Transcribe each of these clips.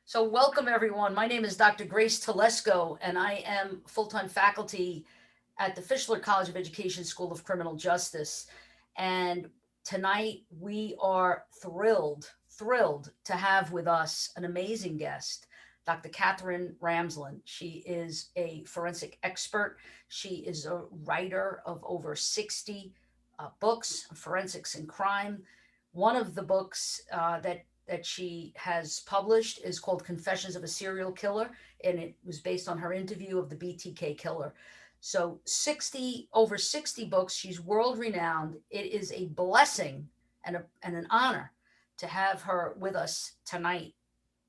So welcome everyone. My name is Dr. Grace Telesco and I am full-time faculty at the Fischler College of Education School of Criminal Justice. And tonight we are thrilled to have with us an amazing guest, Dr. Katherine Ramsland. She is a forensic expert. She is a writer of over 60 books on forensics and crime. One of the books that she has published is called Confessions of a Serial Killer, and it was based on her interview of the BTK killer. So over 60 books. She's world renowned. It is a blessing and an honor to have her with us tonight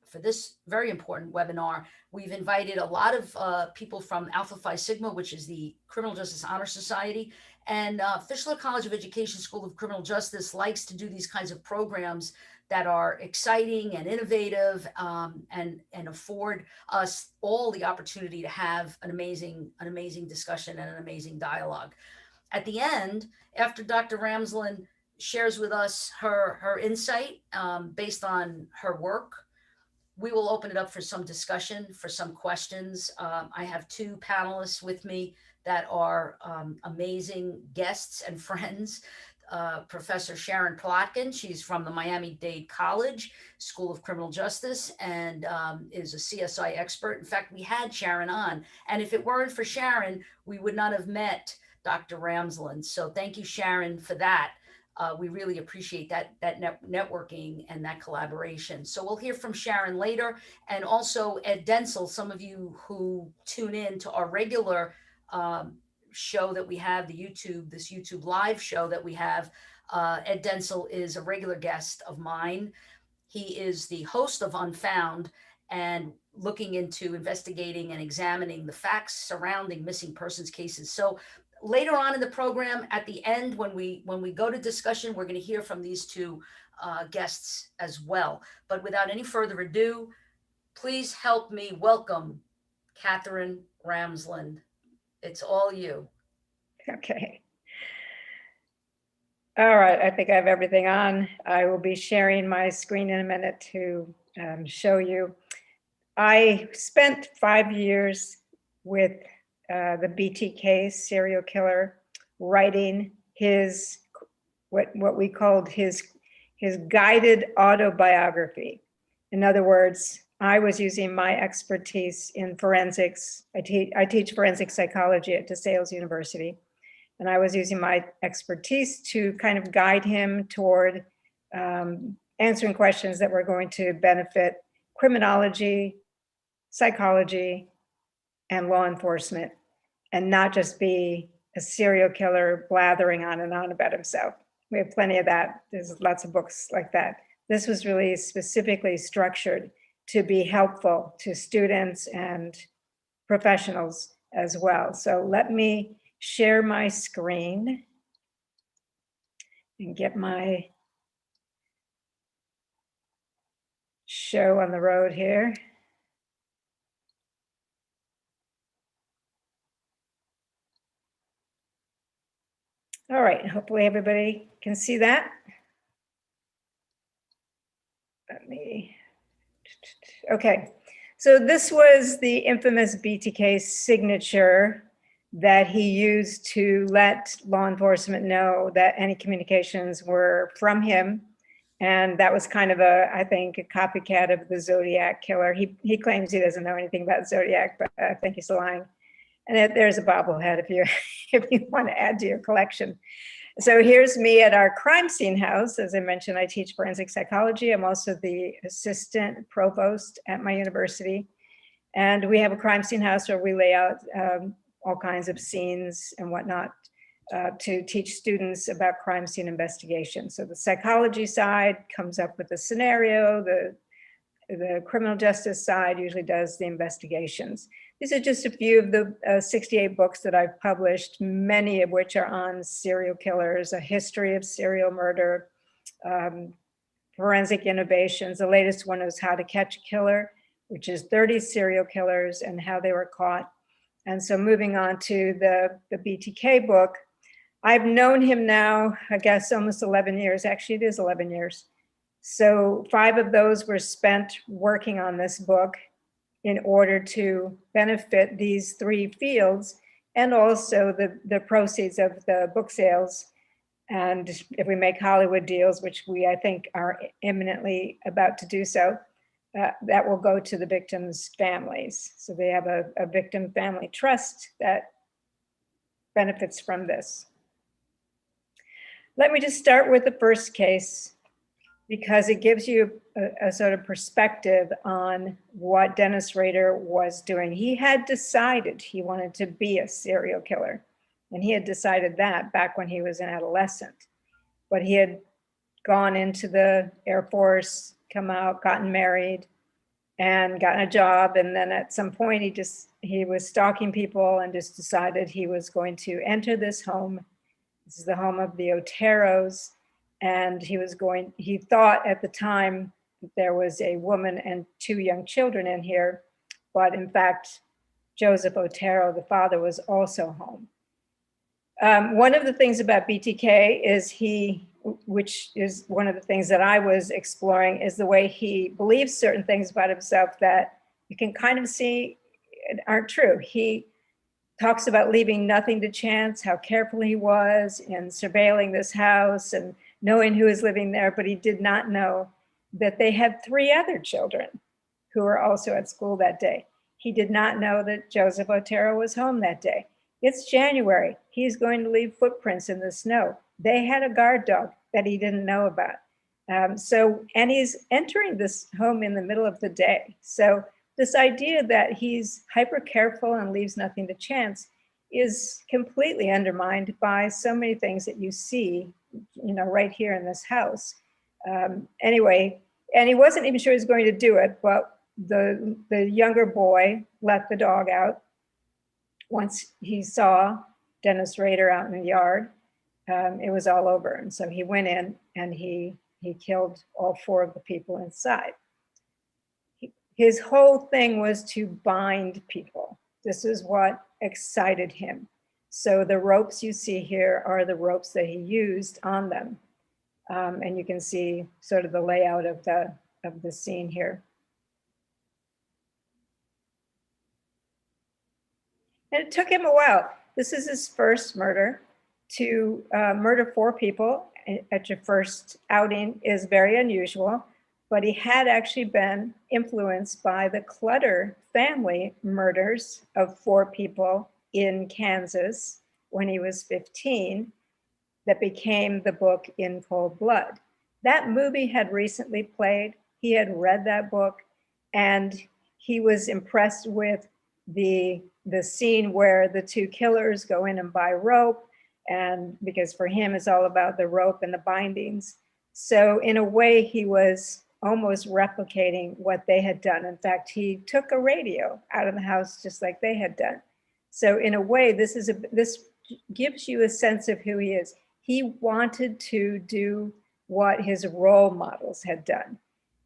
for this very important webinar. We've invited a lot of people from Alpha Phi Sigma, which is the Criminal Justice Honor Society, and Fischler College of Education School of Criminal Justice likes to do these kinds of programs that are exciting and innovative, and afford us all the opportunity to have an amazing discussion and an amazing dialogue. At the end, after Dr. Ramsland shares with us her insight based on her work, we will open it up for some discussion, for some questions. I have two panelists with me that are amazing guests and friends. Professor Sharon Plotkin, she's from the Miami-Dade College School of Criminal Justice and is a CSI expert. In fact, we had Sharon on, and if it weren't for Sharon, we would not have met Dr. Ramsland. So thank you, Sharon, for that. We really appreciate that networking and that collaboration. So we'll hear from Sharon later, and also Ed Densel. Some of you who tune in to our regular show that we have, this YouTube live show that we have, Ed Densel is a regular guest of mine. He is the host of Unfound and looking into investigating and examining the facts surrounding missing persons cases. So later on in the program, at the end, when we go to discussion, we're going to hear from these two guests as well. But without any further ado, please help me welcome Katherine Ramsland. It's all you. Okay. All right, I think I have everything on. I will be sharing my screen in a minute to show you. I spent 5 years with the BTK serial killer, writing his, what we called his guided autobiography. In other words, I was using my expertise in forensics. I teach forensic psychology at DeSales University. And I was using my expertise to kind of guide him toward answering questions that were going to benefit criminology, psychology, and law enforcement, and not just be a serial killer blathering on and on about himself. We have plenty of that. There's lots of books like that. This was really specifically structured to be helpful to students and professionals as well. So let me share my screen and get my show on the road here. All right, hopefully everybody can see that. Okay, so this was the infamous BTK signature that he used to let law enforcement know that any communications were from him. And that was kind of I think, a copycat of the Zodiac killer. He claims he doesn't know anything about Zodiac, but I think he's lying. And there's a bobblehead if you want to add to your collection. So here's me at our crime scene house. As I mentioned, I teach forensic psychology. I'm also the assistant provost at my university. And we have a crime scene house where we lay out all kinds of scenes and whatnot to teach students about crime scene investigation. So the psychology side comes up with the scenario, the criminal justice side usually does the investigations. These are just a few of the 68 books that I've published, many of which are on serial killers, a history of serial murder, forensic innovations. The latest one is How to Catch a Killer, which is 30 serial killers and how they were caught. And so moving on to the BTK book, I've known him now, I guess, almost 11 years. Actually, it is 11 years. So 5 of those were spent working on this book in order to benefit these 3 fields, and also the proceeds of the book sales. And if we make Hollywood deals, which we, I think, are imminently about to do so, that will go to the victims' families. So they have a victim family trust that benefits from this. Let me just start with the first case, because it gives you a sort of perspective on what Dennis Rader was doing. He had decided he wanted to be a serial killer, and he had decided that back when he was an adolescent. But he had gone into the Air Force, come out, gotten married, and gotten a job. And then at some point, he was stalking people and just decided he was going to enter this home. This is the home of the Oteros. And he thought at the time that there was a woman and 2 young children in here. But in fact, Joseph Otero, the father, was also home. One of the things about BTK is which is one of the things that I was exploring, is the way he believes certain things about himself that you can kind of see aren't true. He talks about leaving nothing to chance, how careful he was in surveilling this house and knowing who was living there, but he did not know that they had 3 other children who were also at school that day. He did not know that Joseph Otero was home that day. It's January. He's going to leave footprints in the snow. They had a guard dog that he didn't know about. And he's entering this home in the middle of the day. So this idea that he's hyper careful and leaves nothing to chance is completely undermined by so many things that you see, right here in this house. Anyway, and he wasn't even sure he was going to do it, but the younger boy let the dog out once he saw Dennis Rader out in the yard. It was all over. And so he went in and he killed all 4 of the people inside. His whole thing was to bind people. This is what excited him. So the ropes you see here are the ropes that he used on them. And you can see sort of the layout of the scene here. And it took him a while. This is his first murder. To murder 4 people at your first outing is very unusual, but he had actually been influenced by the Clutter family murders of 4 people in Kansas when he was 15 that became the book In Cold Blood. That movie had recently played. He had read that book, and he was impressed with the scene where the 2 killers go in and buy rope, and because for him it's all about the rope and the bindings. So in a way, he was almost replicating what they had done. In fact, he took a radio out of the house just like they had done. So in a way, this gives you a sense of who he is. He wanted to do what his role models had done.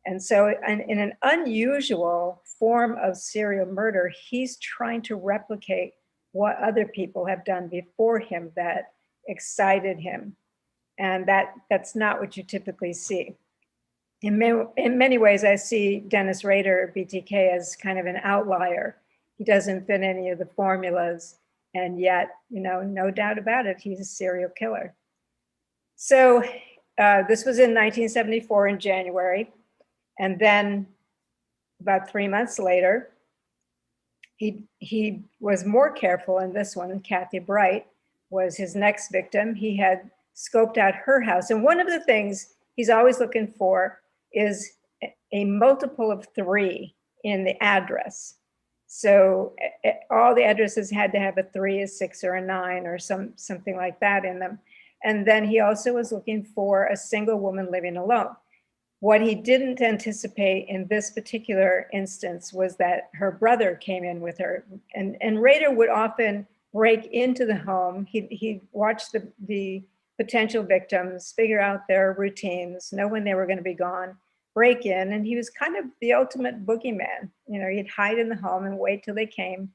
And so in an unusual form of serial murder, he's trying to replicate what other people have done before him that excited him. And that's not what you typically see. In many ways, I see Dennis Rader, BTK, as kind of an outlier. He doesn't fit any of the formulas, and yet, no doubt about it, he's a serial killer. So this was in 1974 in January. And then about 3 months later, he was more careful in this one. Kathy Bright was his next victim. He had scoped out her house. And one of the things he's always looking for is a multiple of 3 in the address. So all the addresses had to have a 3, a 6, or a 9, or something like that in them. And then he also was looking for a single woman living alone. What he didn't anticipate in this particular instance was that her brother came in with her. And Rader would often break into the home. He'd watch the potential victims, figure out their routines, know when they were going to be gone, break in. And he was kind of the ultimate boogeyman. He'd hide in the home and wait till they came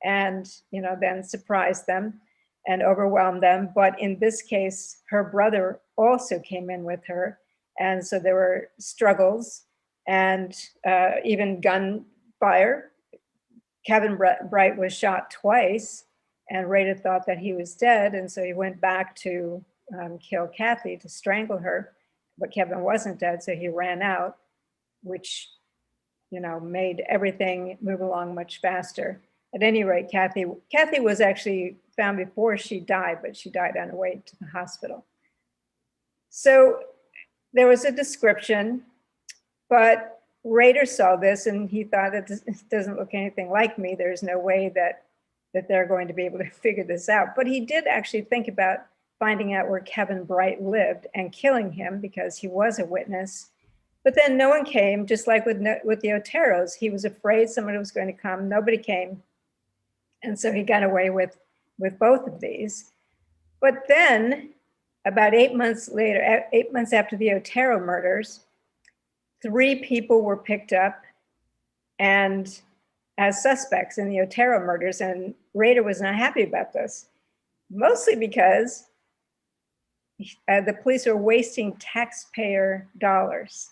and, then surprise them and overwhelm them. But in this case, her brother also came in with her. And so there were struggles and even gunfire. Kevin Bright was shot twice, and Rader thought that he was dead. And so he went back to kill Kathy, to strangle her, but Kevin wasn't dead. So he ran out, which, made everything move along much faster. At any rate, Kathy was actually found before she died, but she died on her way to the hospital. So there was a description, but Rader saw this and he thought that this doesn't look anything like me. There's no way that they're going to be able to figure this out. But he did actually think about finding out where Kevin Bright lived and killing him because he was a witness. But then no one came, just like with the Oteros. He was afraid somebody was going to come. Nobody came. And so he got away with both of these. But then about 8 months later, 8 months after the Otero murders, 3 people were picked up and as suspects in the Otero murders. And Rader was not happy about this, mostly because the police were wasting taxpayer dollars.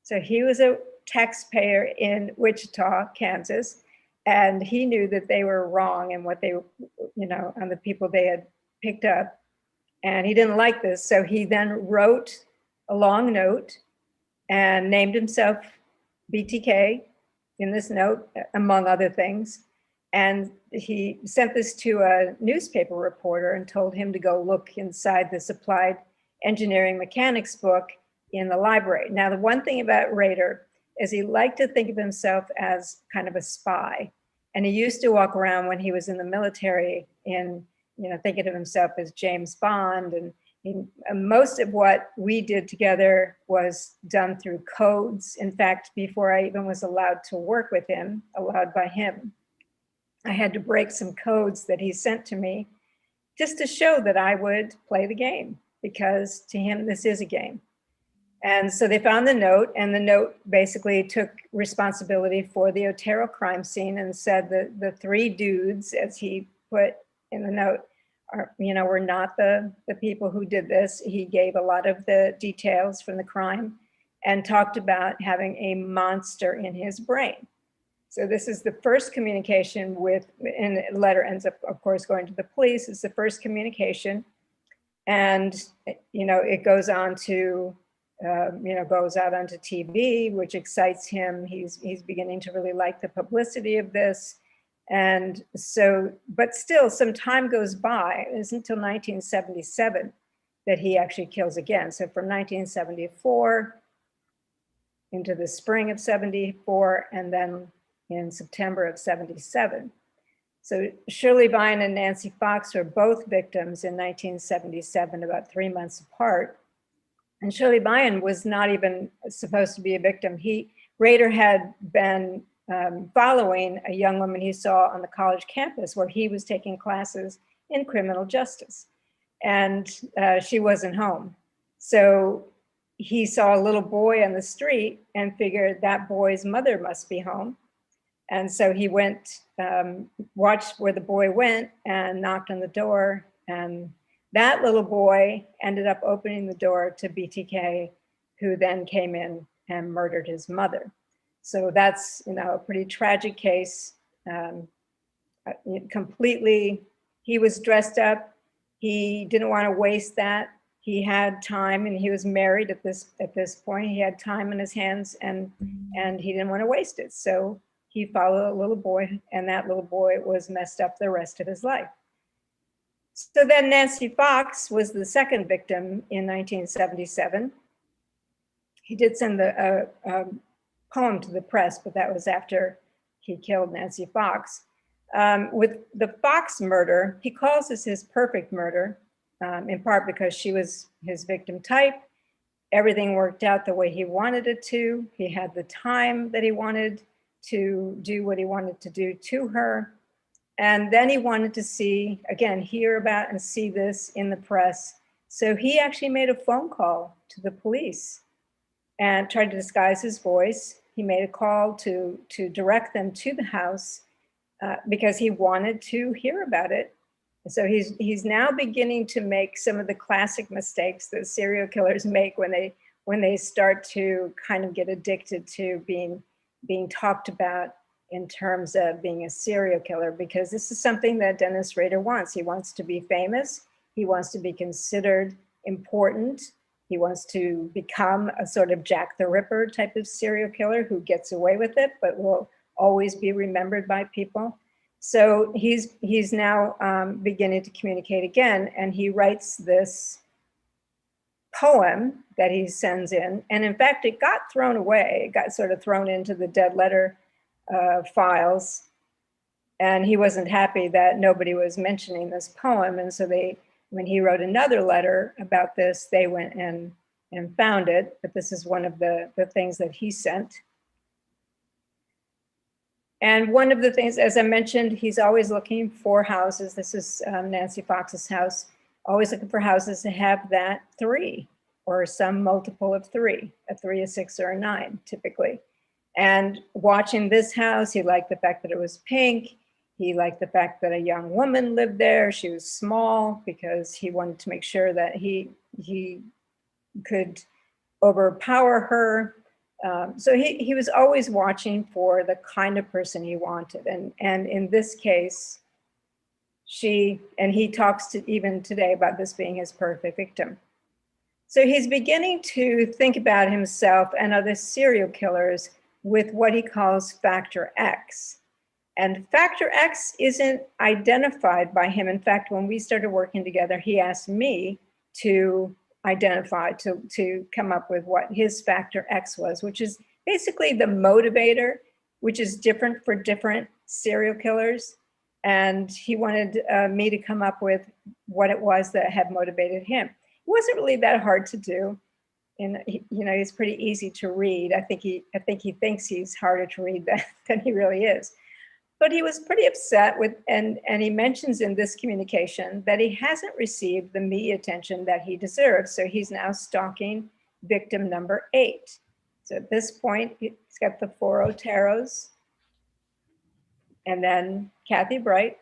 So he was a taxpayer in Wichita, Kansas, and he knew that they were wrong in what they, on the people they had picked up. And he didn't like this. So he then wrote a long note and named himself BTK in this note, among other things. And he sent this to a newspaper reporter and told him to go look inside this applied engineering mechanics book in the library. Now, the one thing about Rader is he liked to think of himself as kind of a spy. And he used to walk around when he was in the military in, thinking of himself as James Bond. And most of what we did together was done through codes. In fact, before I even was allowed to work with him, allowed by him, I had to break some codes that he sent to me just to show that I would play the game, because to him, this is a game. And so they found the note, and the note basically took responsibility for the Otero crime scene and said that the 3 dudes, as he put in the note, were not the people who did this. He gave a lot of the details from the crime and talked about having a monster in his brain. So this is the first communication with, and the letter ends up, of course, going to the police. It's the first communication. And, it goes on to, goes out onto TV, which excites him. He's beginning to really like the publicity of this. And so, but still some time goes by. It isn't until 1977 that he actually kills again. So from 1974 into the spring of 74, and then in September of 77. So Shirley Vine and Nancy Fox were both victims in 1977, about 3 months apart. And Shirley Vine was not even supposed to be a victim. Rader had been following a young woman he saw on the college campus where he was taking classes in criminal justice. And she wasn't home. So he saw a little boy on the street and figured that boy's mother must be home. And so he went, watched where the boy went and knocked on the door. And that little boy ended up opening the door to BTK, who then came in and murdered his mother. So that's, a pretty tragic case. Completely, he was dressed up. He didn't want to waste that. He had time, and he was married at this point. He had time in his hands, and he didn't want to waste it. So he followed a little boy, and that little boy was messed up the rest of his life. So then Nancy Fox was the second victim in 1977. He did send a poem to the press, but that was after he killed Nancy Fox. With the Fox murder, he calls this his perfect murder, in part because she was his victim type. Everything worked out the way he wanted it to. He had the time that he wanted to do what he wanted to do to her. And then he wanted to see, again, hear about and see this in the press. So he actually made a phone call to the police and tried to disguise his voice. He made a call to direct them to the house because he wanted to hear about it. So he's now beginning to make some of the classic mistakes that serial killers make when they when they start to kind of get addicted to being talked about in terms of being a serial killer, because this is something that Dennis Rader wants. He wants to be famous. He wants to be considered important. He wants to become a sort of Jack the Ripper type of serial killer who gets away with it, but will always be remembered by people. So he's now beginning to communicate again, and he writes this poem that he sends in. And in fact, it got thrown away. It got sort of thrown into the dead letter files. And he wasn't happy that nobody was mentioning this poem. And so when he wrote another letter about this, they went and found it. But this is one of the things that he sent. And one of the things, as I mentioned, he's always looking for houses. This is Nancy Fox's house. Always looking for houses to have that 3 or some multiple of 3, a 3, a 6, or a 9, typically. And watching this house, he liked the fact that it was pink. He liked the fact that a young woman lived there. She was small because he wanted to make sure that he could overpower her. So he was always watching for the kind of person he wanted. And in this case, he talks to even today about this being his perfect victim. So he's beginning to think about himself and other serial killers with what he calls factor X. And factor X isn't identified by him. In fact, when we started working together, he asked me to identify, to come up with what his factor X was, which is basically the motivator, which is different for different serial killers. And he wanted me to come up with what it was that had motivated him. It wasn't really that hard to do. And he's pretty easy to read. I think he thinks he's harder to read than he really is. But he was pretty upset with, and he mentions in this communication that he hasn't received the media attention that he deserves. So he's now stalking victim number 8. So at this point, he's got the 4 Oteros, and then Kathy Bright,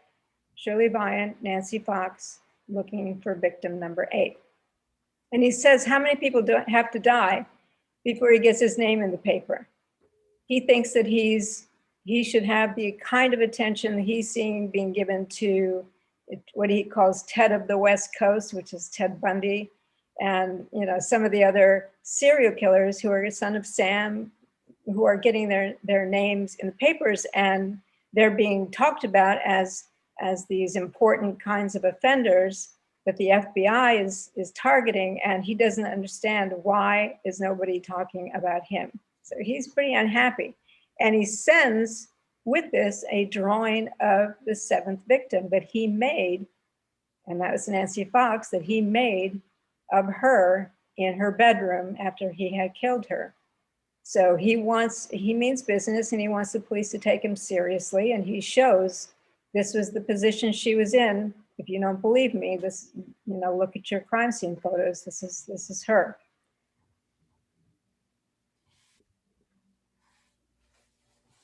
Shirley Vian, Nancy Fox, looking for victim number 8. And he says, how many people do have to die before he gets his name in the paper? He thinks that he should have the kind of attention that he's seeing being given to what he calls Ted of the West Coast, which is Ted Bundy, and some of the other serial killers who are son of Sam, who are getting their names in the papers, and they're being talked about as these important kinds of offenders that the FBI is targeting, and he doesn't understand why is nobody talking about him. So he's pretty unhappy. And he sends with this a drawing of the 7th victim that he made, and that was Nancy Fox, that he made of her in her bedroom after he had killed her. So he means business, and he wants the police to take him seriously, and he shows this was the position she was in. If you don't believe me, look at your crime scene photos. This is her.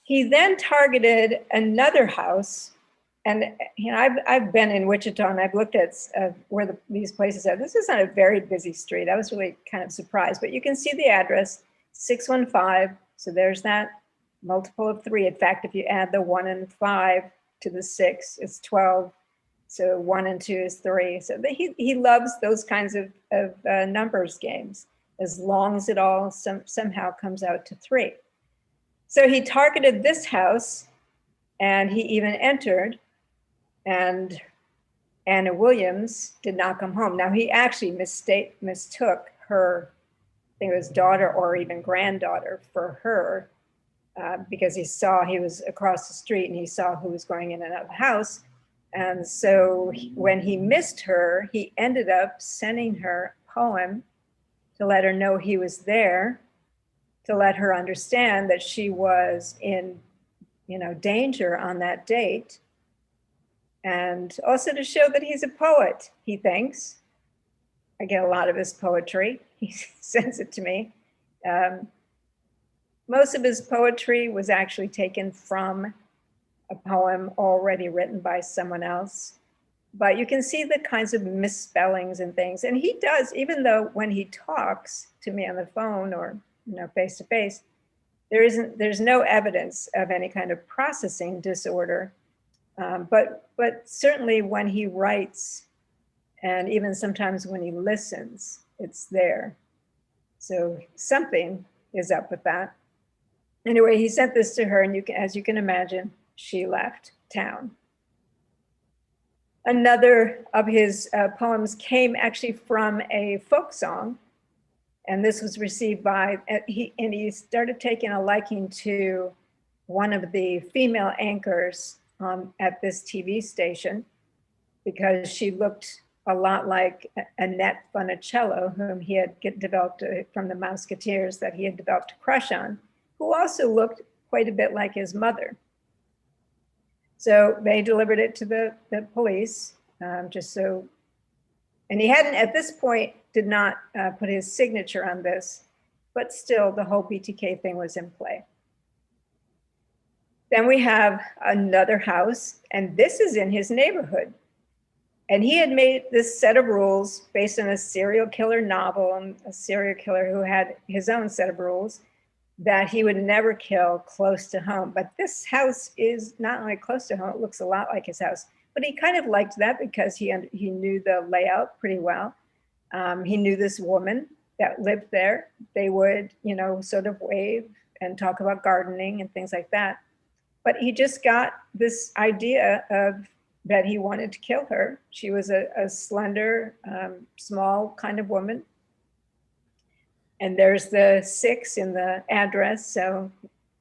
He then targeted another house, and I've been in Wichita, and I've looked at where these places are. This is on a very busy street. I was really kind of surprised, but you can see the address, 615. So there's that multiple of 3. In fact, if you add the 1 and 5 to the 6, it's 12. So 1 and 2 is 3. So he loves those kinds of numbers games, as long as it all somehow comes out to 3. So he targeted this house, and he even entered, and Anna Williams did not come home. Now, he actually mistook her, I think it was daughter or even granddaughter, for her, because he was across the street and he saw who was going in and out of the house. And so when he missed her, he ended up sending her a poem to let her know he was there, to let her understand that she was in danger on that date, and also to show that he's a poet, he thinks. I get a lot of his poetry. He sends it to me. Most of his poetry was actually taken from a poem already written by someone else. but you can see the kinds of misspellings and things. And he does, even though when he talks to me on the phone or, face to face, there's no evidence of any kind of processing disorder. But certainly when he writes, and even sometimes when he listens, it's there. So something is up with that. Anyway, he sent this to her, and as you can imagine, she left town. Another of his poems came actually from a folk song, and this was received by, he started taking a liking to one of the female anchors at this TV station, because she looked a lot like Annette Funicello, whom he had developed from the Musketeers, that he had developed a crush on, who also looked quite a bit like his mother. So they delivered it to the police, just so, and he hadn't, at this point, did not put his signature on this, but still the whole BTK thing was in play. Then we have another house, and this is in his neighborhood. And he had made this set of rules based on a serial killer novel, and a serial killer who had his own set of rules, that he would never kill close to home. But this house is not only close to home, it looks a lot like his house. But he kind of liked that because he knew the layout pretty well. He knew this woman that lived there. They would, sort of wave and talk about gardening and things like that. But he just got this idea of that he wanted to kill her. She was a slender, small kind of woman. And there's the 6 in the address. So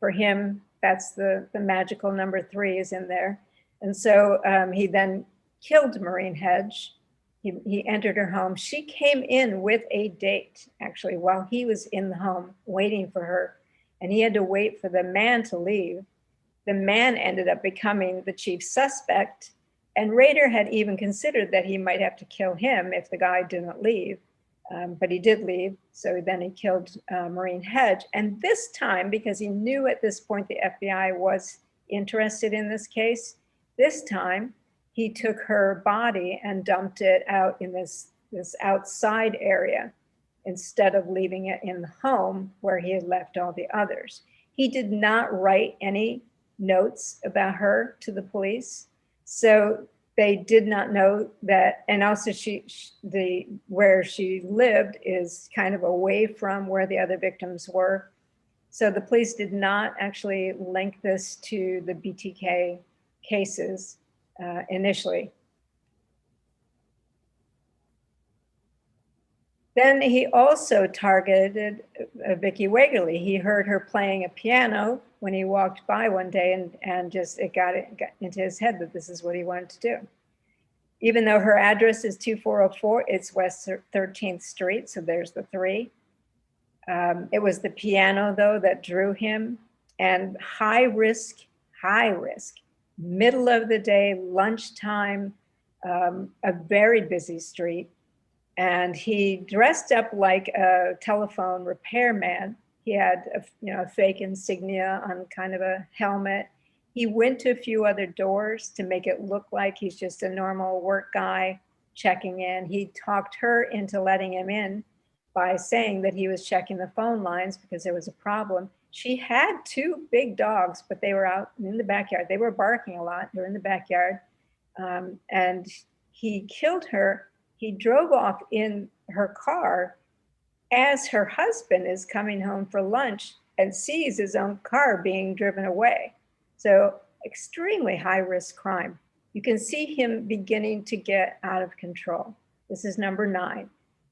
for him, that's the magical number 3 is in there. And so he then killed Maureen Hedge. He entered her home. She came in with a date, actually, while he was in the home waiting for her. And he had to wait for the man to leave. The man ended up becoming the chief suspect. And Rader had even considered that he might have to kill him if the guy didn't leave. But he did leave. So then he killed Maureen Hedge. And this time, because he knew at this point the FBI was interested in this case, this time he took her body and dumped it out in this outside area instead of leaving it in the home where he had left all the others. He did not write any notes about her to the police. So they did not know that, and also where she lived is kind of away from where the other victims were. So the police did not actually link this to the BTK cases initially. Then he also targeted Vicky Wiggly. He heard her playing a piano when he walked by one day, and just it got into his head that this is what he wanted to do. Even though her address is 2404, it's West 13th Street, so there's the 3. It was the piano, though, that drew him, and high risk, middle of the day, lunchtime, a very busy street. And he dressed up like a telephone repairman. He had a fake insignia on kind of a helmet. He went to a few other doors to make it look like he's just a normal work guy checking in. He talked her into letting him in by saying that he was checking the phone lines because there was a problem. She had 2 big dogs, but they were out in the backyard. They were barking a lot. They were in the backyard. And he killed her. He drove off in her car as her husband is coming home for lunch and sees his own car being driven away. So extremely high risk crime. You can see him beginning to get out of control. This is number 9.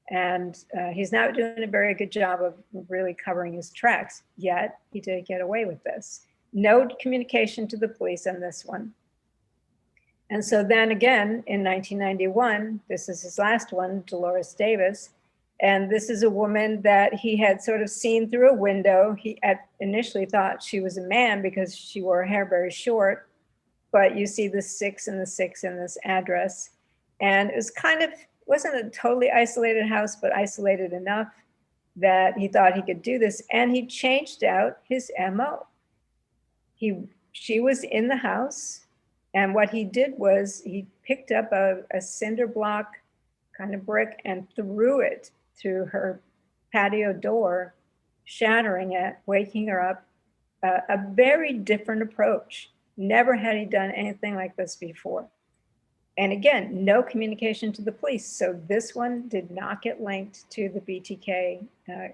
And he's not doing a very good job of really covering his tracks, yet he did get away with this. No communication to the police on this one. And so then again, in 1991, this is his last one, Dolores Davis. And this is a woman that he had sort of seen through a window. He initially thought she was a man because she wore her hair very short, but you see the 6 and the 6 in this address. And it was wasn't a totally isolated house, but isolated enough that he thought he could do this. And he changed out his MO. She was in the house, And what he did was he picked up a cinder block kind of brick and threw it through her patio door, shattering it, waking her up. A very different approach. Never had he done anything like this before. And again, no communication to the police. So this one did not get linked to the BTK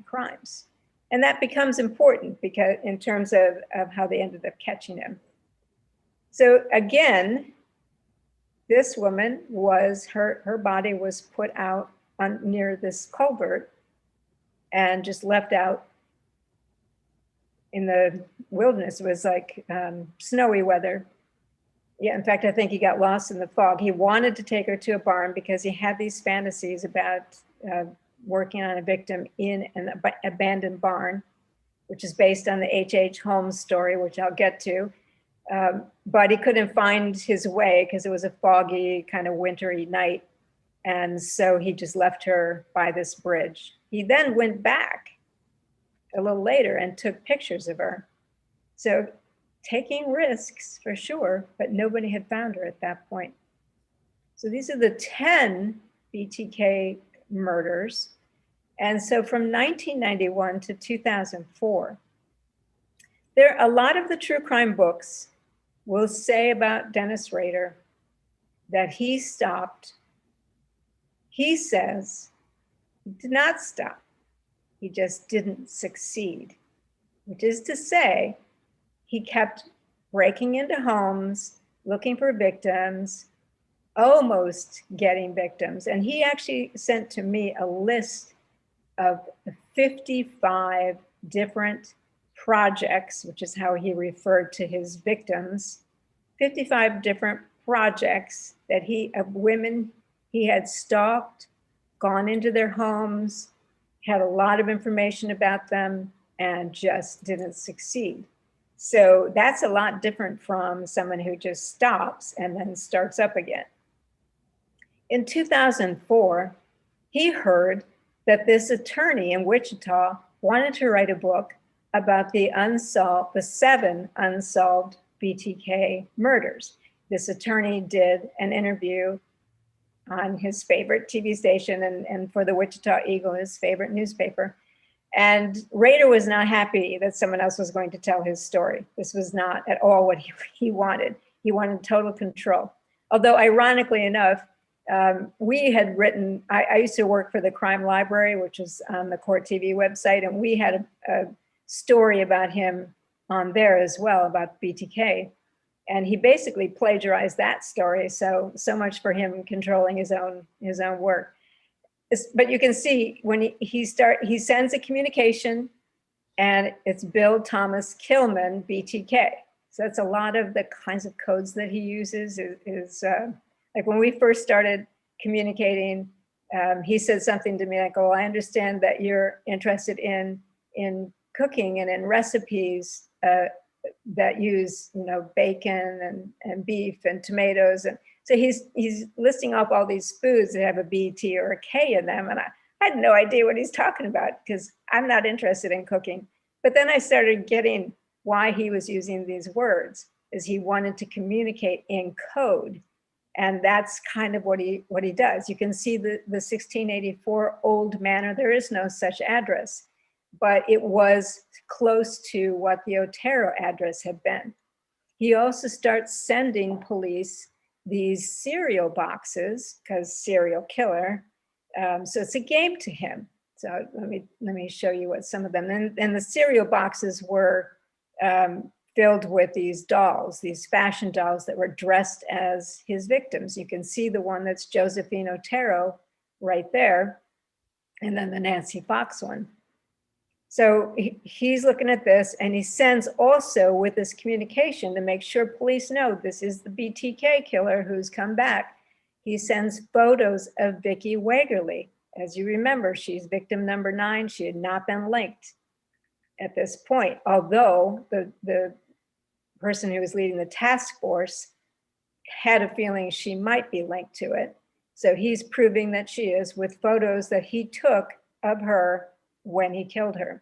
crimes. And that becomes important because in terms of how they ended up catching him. So again, this woman was, her body was put out near this culvert and just left out in the wilderness. It was like snowy weather. Yeah, in fact, I think he got lost in the fog. He wanted to take her to a barn because he had these fantasies about working on a victim in an abandoned barn, which is based on the H.H. Holmes story, which I'll get to. But he couldn't find his way because it was a foggy, kind of wintry night. And so he just left her by this bridge. He then went back a little later and took pictures of her. So taking risks for sure, but nobody had found her at that point. So these are the 10 BTK murders. And so from 1991 to 2004, there are a lot of the true crime books will say about Dennis Rader that he stopped. He says he did not stop. He just didn't succeed, which is to say, he kept breaking into homes, looking for victims, almost getting victims. And he actually sent to me a list of 55 different projects, which is how he referred to his victims, 55 different projects that of women he had stalked, gone into their homes, had a lot of information about them, and just didn't succeed. So that's a lot different from someone who just stops and then starts up again. In 2004, he heard that this attorney in Wichita wanted to write a book about the 7 unsolved BTK murders. This attorney did an interview on his favorite TV station and for the Wichita Eagle, his favorite newspaper. And Rader was not happy that someone else was going to tell his story. This was not at all what he wanted. He wanted total control. Although ironically enough, we had written, I used to work for the Crime Library, which is on the Court TV website, and we had a story about him on there as well, about BTK. And he basically plagiarized that story. So much for him controlling his own work. But you can see when he sends a communication and it's Bill Thomas Kilman, BTK. So that's a lot of the kinds of codes that he uses is like when we first started communicating, he said something to me like, oh, I understand that you're interested in cooking and in recipes that use, bacon and beef and tomatoes. And so he's listing off all these foods that have a B, T, or a K in them. And I had no idea what he's talking about because I'm not interested in cooking. But then I started getting why he was using these words, is he wanted to communicate in code. And that's kind of what he does. You can see the 1684 Old Manor. There is no such address, but it was close to what the Otero address had been. He also starts sending police these cereal boxes because serial killer. So it's a game to him. So let me show you what some of them, and the cereal boxes were filled with these dolls, these fashion dolls that were dressed as his victims. You can see the one that's Josephine Otero right there, and then the Nancy Fox one. So he's looking at this, and he sends also with this communication to make sure police know this is the BTK killer who's come back. He sends photos of Vicky Wiggly. As you remember, she's victim number 9. She had not been linked at this point, although the person who was leading the task force had a feeling she might be linked to it. So he's proving that she is with photos that he took of her when he killed her.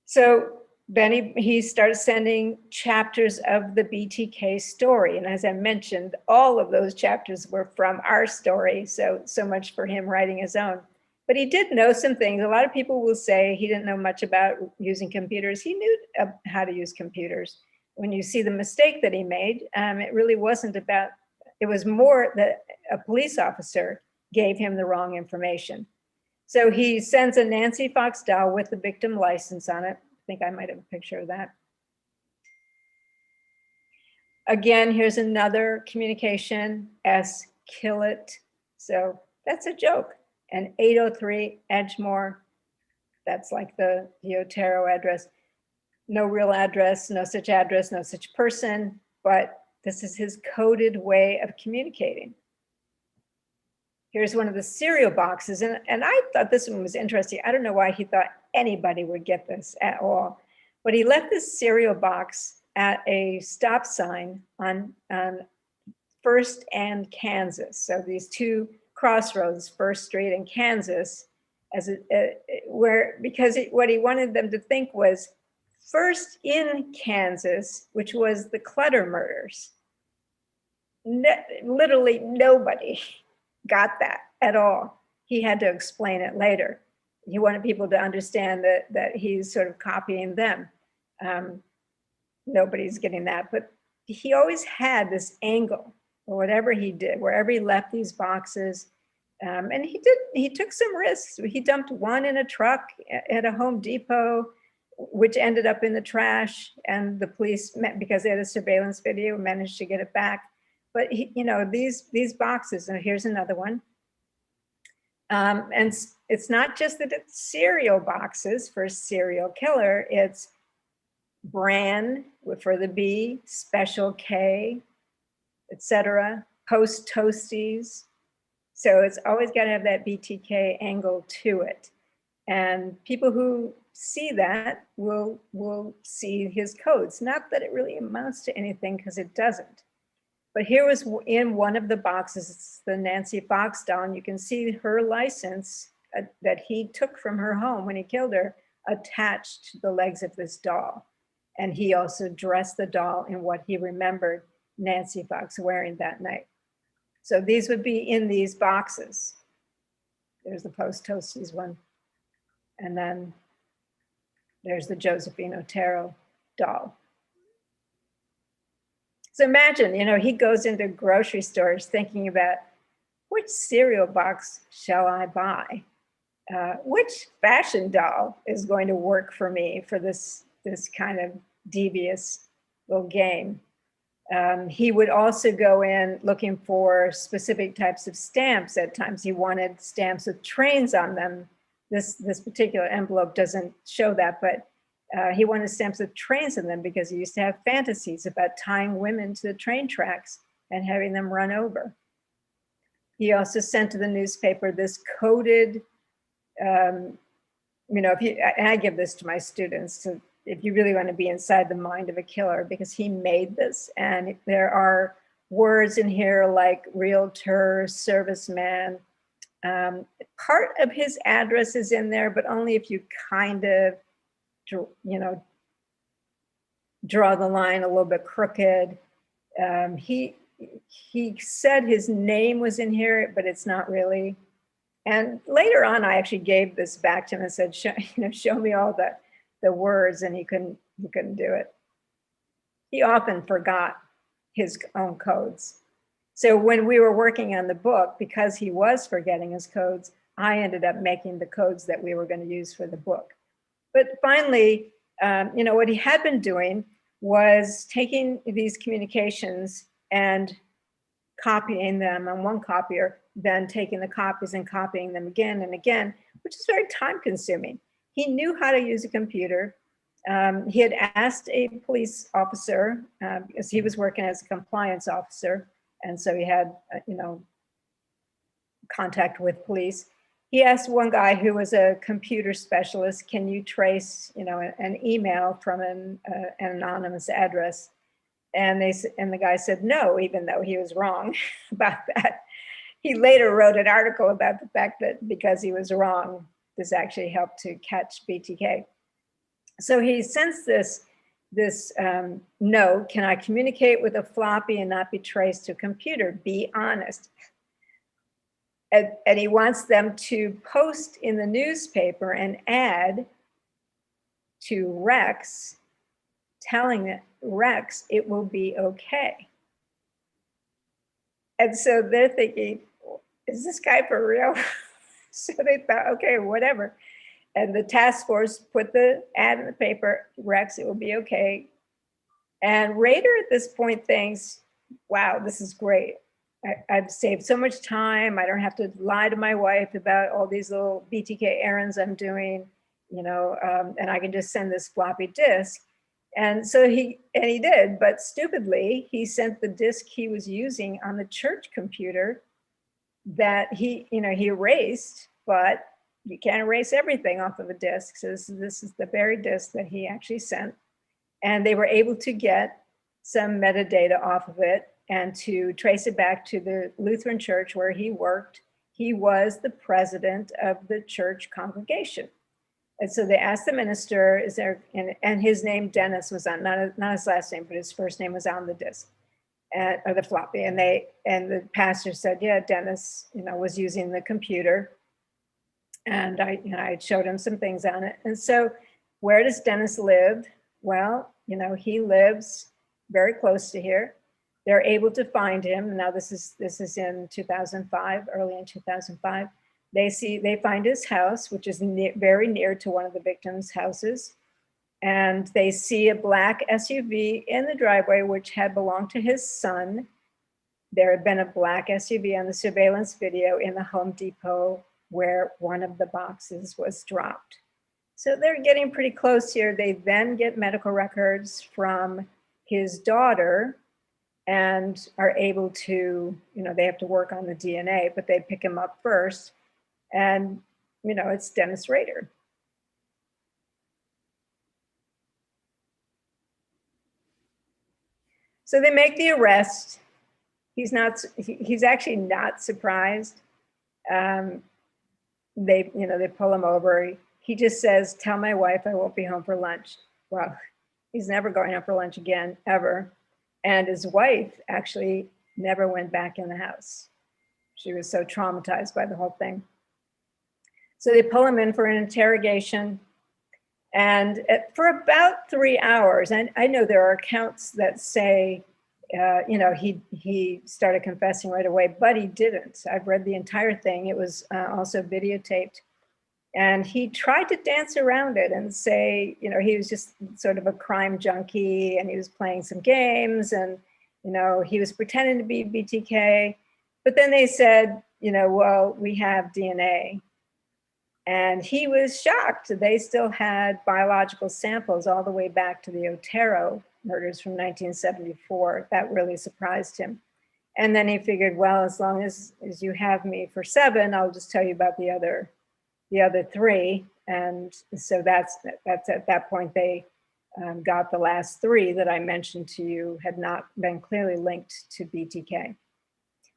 So then he started sending chapters of the BTK story. And as I mentioned, all of those chapters were from our story. So much for him writing his own. But he did know some things. A lot of people will say he didn't know much about using computers. He knew how to use computers. When you see the mistake that he made, it really wasn't about, it was more that a police officer gave him the wrong information. So he sends a Nancy Fox doll with the victim license on it. I think I might have a picture of that. Again, here's another communication, S, kill it. So that's a joke. And 803 Edgemore, that's like the Otero address. No real address, no such person, but this is his coded way of communicating. Here's one of the cereal boxes. And I thought this one was interesting. I don't know why he thought anybody would get this at all. But he left this cereal box at a stop sign on First and Kansas. So these two crossroads, First Street and Kansas, because what he wanted them to think was first in Kansas, which was the Clutter murders. Literally nobody got that at all. He had to explain it later. He wanted people to understand that he's sort of copying them. Nobody's getting that, but he always had this angle, or whatever he did, wherever he left these boxes. And he took some risks. He dumped one in a truck at a Home Depot, which ended up in the trash, and the police, because they had a surveillance video, managed to get it back. But these boxes, and here's another one. And it's not just that it's cereal boxes for serial killer, it's brand for the B, special K, etc., post toasties. So it's always got to have that BTK angle to it. And people who see that will see his codes. Not that it really amounts to anything, because it doesn't. But here was in one of the boxes, it's the Nancy Fox doll, and you can see her license that he took from her home when he killed her attached to the legs of this doll. And he also dressed the doll in what he remembered Nancy Fox wearing that night. So these would be in these boxes. There's the post toasties one. And then there's the Josephine Otero doll. So imagine, he goes into grocery stores thinking about, which cereal box shall I buy? Which fashion doll is going to work for me for this kind of devious little game? He would also go in looking for specific types of stamps. At times he wanted stamps with trains on them. This particular envelope doesn't show that, but he wanted stamps with trains on them because he used to have fantasies about tying women to the train tracks and having them run over. He also sent to the newspaper this coded, and I give this to my students, if you really want to be inside the mind of a killer, because he made this. And there are words in here like realtor, serviceman. Part of his address is in there, but only if you kind of, draw the line a little bit crooked. He said his name was in here, but it's not really. And later on, I actually gave this back to him and said, show me all the words, and he couldn't do it. He often forgot his own codes. So when we were working on the book, because he was forgetting his codes, I ended up making the codes that we were going to use for the book. But finally, what he had been doing was taking these communications and copying them on one copier, then taking the copies and copying them again and again, which is very time consuming. He knew how to use a computer. He had asked a police officer, because he was working as a compliance officer, and so he had, contact with police. He asked one guy who was a computer specialist, can you trace, an email from an anonymous address? And the guy said no, even though he was wrong about that. He later wrote an article about the fact that because he was wrong, this actually helped to catch BTK. So he sends this note, can I communicate with a floppy and not be traced to a computer? Be honest. And he wants them to post in the newspaper an ad to Rex, telling Rex it will be okay. And so they're thinking, is this guy for real? So they thought, okay, whatever. And the task force put the ad in the paper, Rex, it will be okay. And Rader at this point thinks, wow, this is great. I've saved so much time. I don't have to lie to my wife about all these little BTK errands I'm doing, and I can just send this floppy disk. And so he did, but stupidly, he sent the disk he was using on the church computer that he erased, but you can't erase everything off of a disk. So this is the very disk that he actually sent. And they were able to get some metadata off of it and to trace it back to the Lutheran church where he worked. He was the president of the church congregation. And so they asked the minister, is there, and his name, Dennis, was on, not his last name, but his first name was on the disk, or the floppy. And the pastor said, yeah, Dennis, was using the computer. And I showed him some things on it. And so where does Dennis live? Well, he lives very close to here. They're able to find him. Now this is in 2005, early in 2005. They find his house, which is very near to one of the victims' houses. And they see a black SUV in the driveway, which had belonged to his son. There had been a black SUV on the surveillance video in the Home Depot where one of the boxes was dropped. So they're getting pretty close here. They then get medical records from his daughter and are able to, they have to work on the DNA, but they pick him up first. And, it's Dennis Rader. So they make the arrest. He's actually not surprised. They pull him over. He just says, tell my wife I won't be home for lunch. Well, he's never going home for lunch again, ever. And his wife actually never went back in the house. She was so traumatized by the whole thing. So they pull him in for an interrogation. And for about 3 hours, and I know there are accounts that say, he started confessing right away, but he didn't. I've read the entire thing. It was also videotaped. And he tried to dance around it and say, he was just sort of a crime junkie and he was playing some games and, he was pretending to be BTK. But then they said, well, we have DNA. And he was shocked. They still had biological samples all the way back to the Otero murders from 1974. That really surprised him. And then he figured, well, as long as you have me for 7, I'll just tell you about the other 3. And so that's at that point they got the last 3 that I mentioned to you had not been clearly linked to BTK.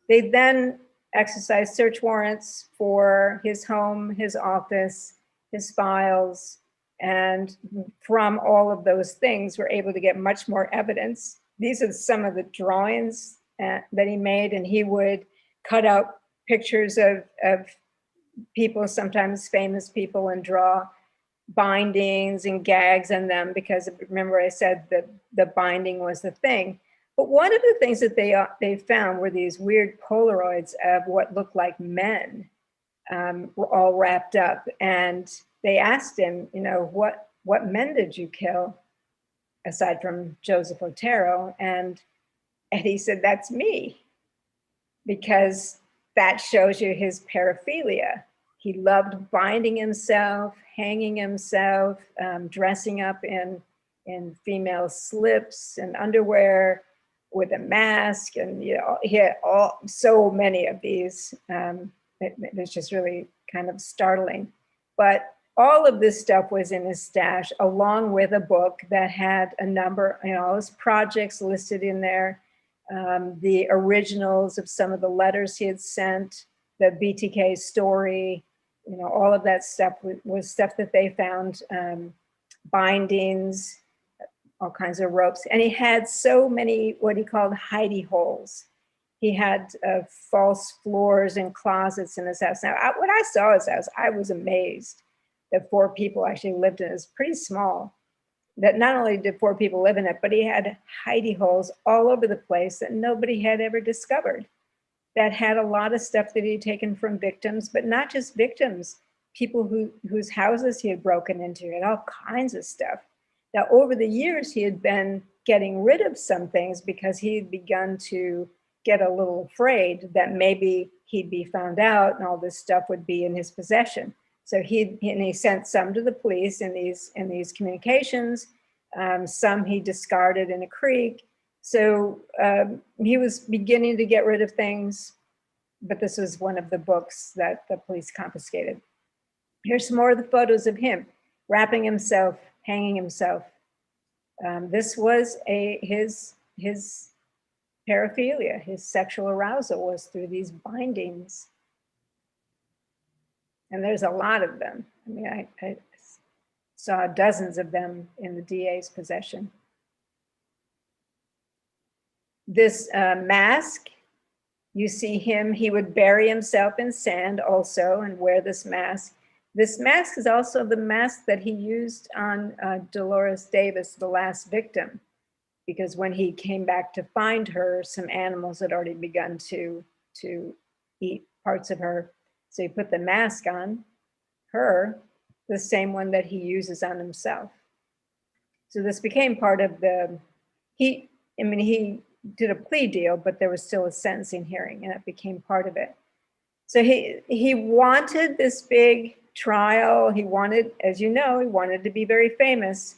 They then exercised search warrants for his home, his office, his files, and from all of those things, we're able to get much more evidence. These are some of the drawings that he made, and he would cut out pictures of people, sometimes famous people, and draw bindings and gags in them, because remember I said that the binding was the thing. But one of the things that they found were these weird Polaroids of what looked like men, were all wrapped up. And they asked him, what men did you kill aside from Joseph Otero? And he said, that's me, because that shows you his paraphilia. He loved binding himself, hanging himself, dressing up in female slips and underwear with a mask. And he had so many of these. It's just really kind of startling. But all of this stuff was in his stash, along with a book that had a number, all his projects listed in there, the originals of some of the letters he had sent, the BTK story, all of that stuff was stuff that they found bindings, all kinds of ropes. And he had so many, what he called hidey holes. He had false floors and closets in his house. Now, when I saw his house, I was amazed that 4 people actually lived in it. It was pretty small. That not only did 4 people live in it, but he had hidey holes all over the place that nobody had ever discovered. That had a lot of stuff that he'd taken from victims, but not just victims, people whose houses he had broken into. He had all kinds of stuff. Now, over the years, he had been getting rid of some things because he had begun to get a little afraid that maybe he'd be found out and all this stuff would be in his possession. So he sent some to the police in these communications. Some he discarded in a creek. So he was beginning to get rid of things, but this was one of the books that the police confiscated. Here's some more of the photos of him wrapping himself, hanging himself. This was his paraphilia, his sexual arousal was through these bindings. And there's a lot of them. I mean, I saw dozens of them in the DA's possession. This mask, you see him, he would bury himself in sand also and wear this mask. This mask is also the mask that he used on Dolores Davis, the last victim, because when he came back to find her, some animals had already begun to eat parts of her. So he put the mask on her, the same one that he uses on himself. So this became part of he did a plea deal, but there was still a sentencing hearing and it became part of it. So he wanted this big trial. He wanted, as you know, he wanted to be very famous,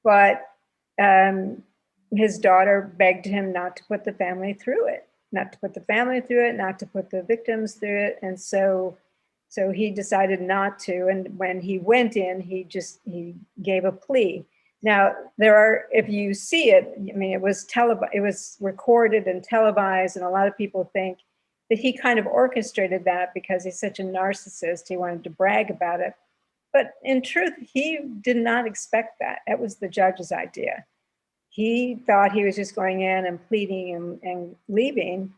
but his daughter begged him not to put the family through it, not to put the victims through it. And so he decided not to. And when he went in, he gave a plea. Now, if you see it, I mean, it was recorded and televised, and a lot of people think that he kind of orchestrated that because he's such a narcissist. He wanted to brag about it. But in truth, he did not expect that. That was the judge's idea. He thought he was just going in and pleading and leaving,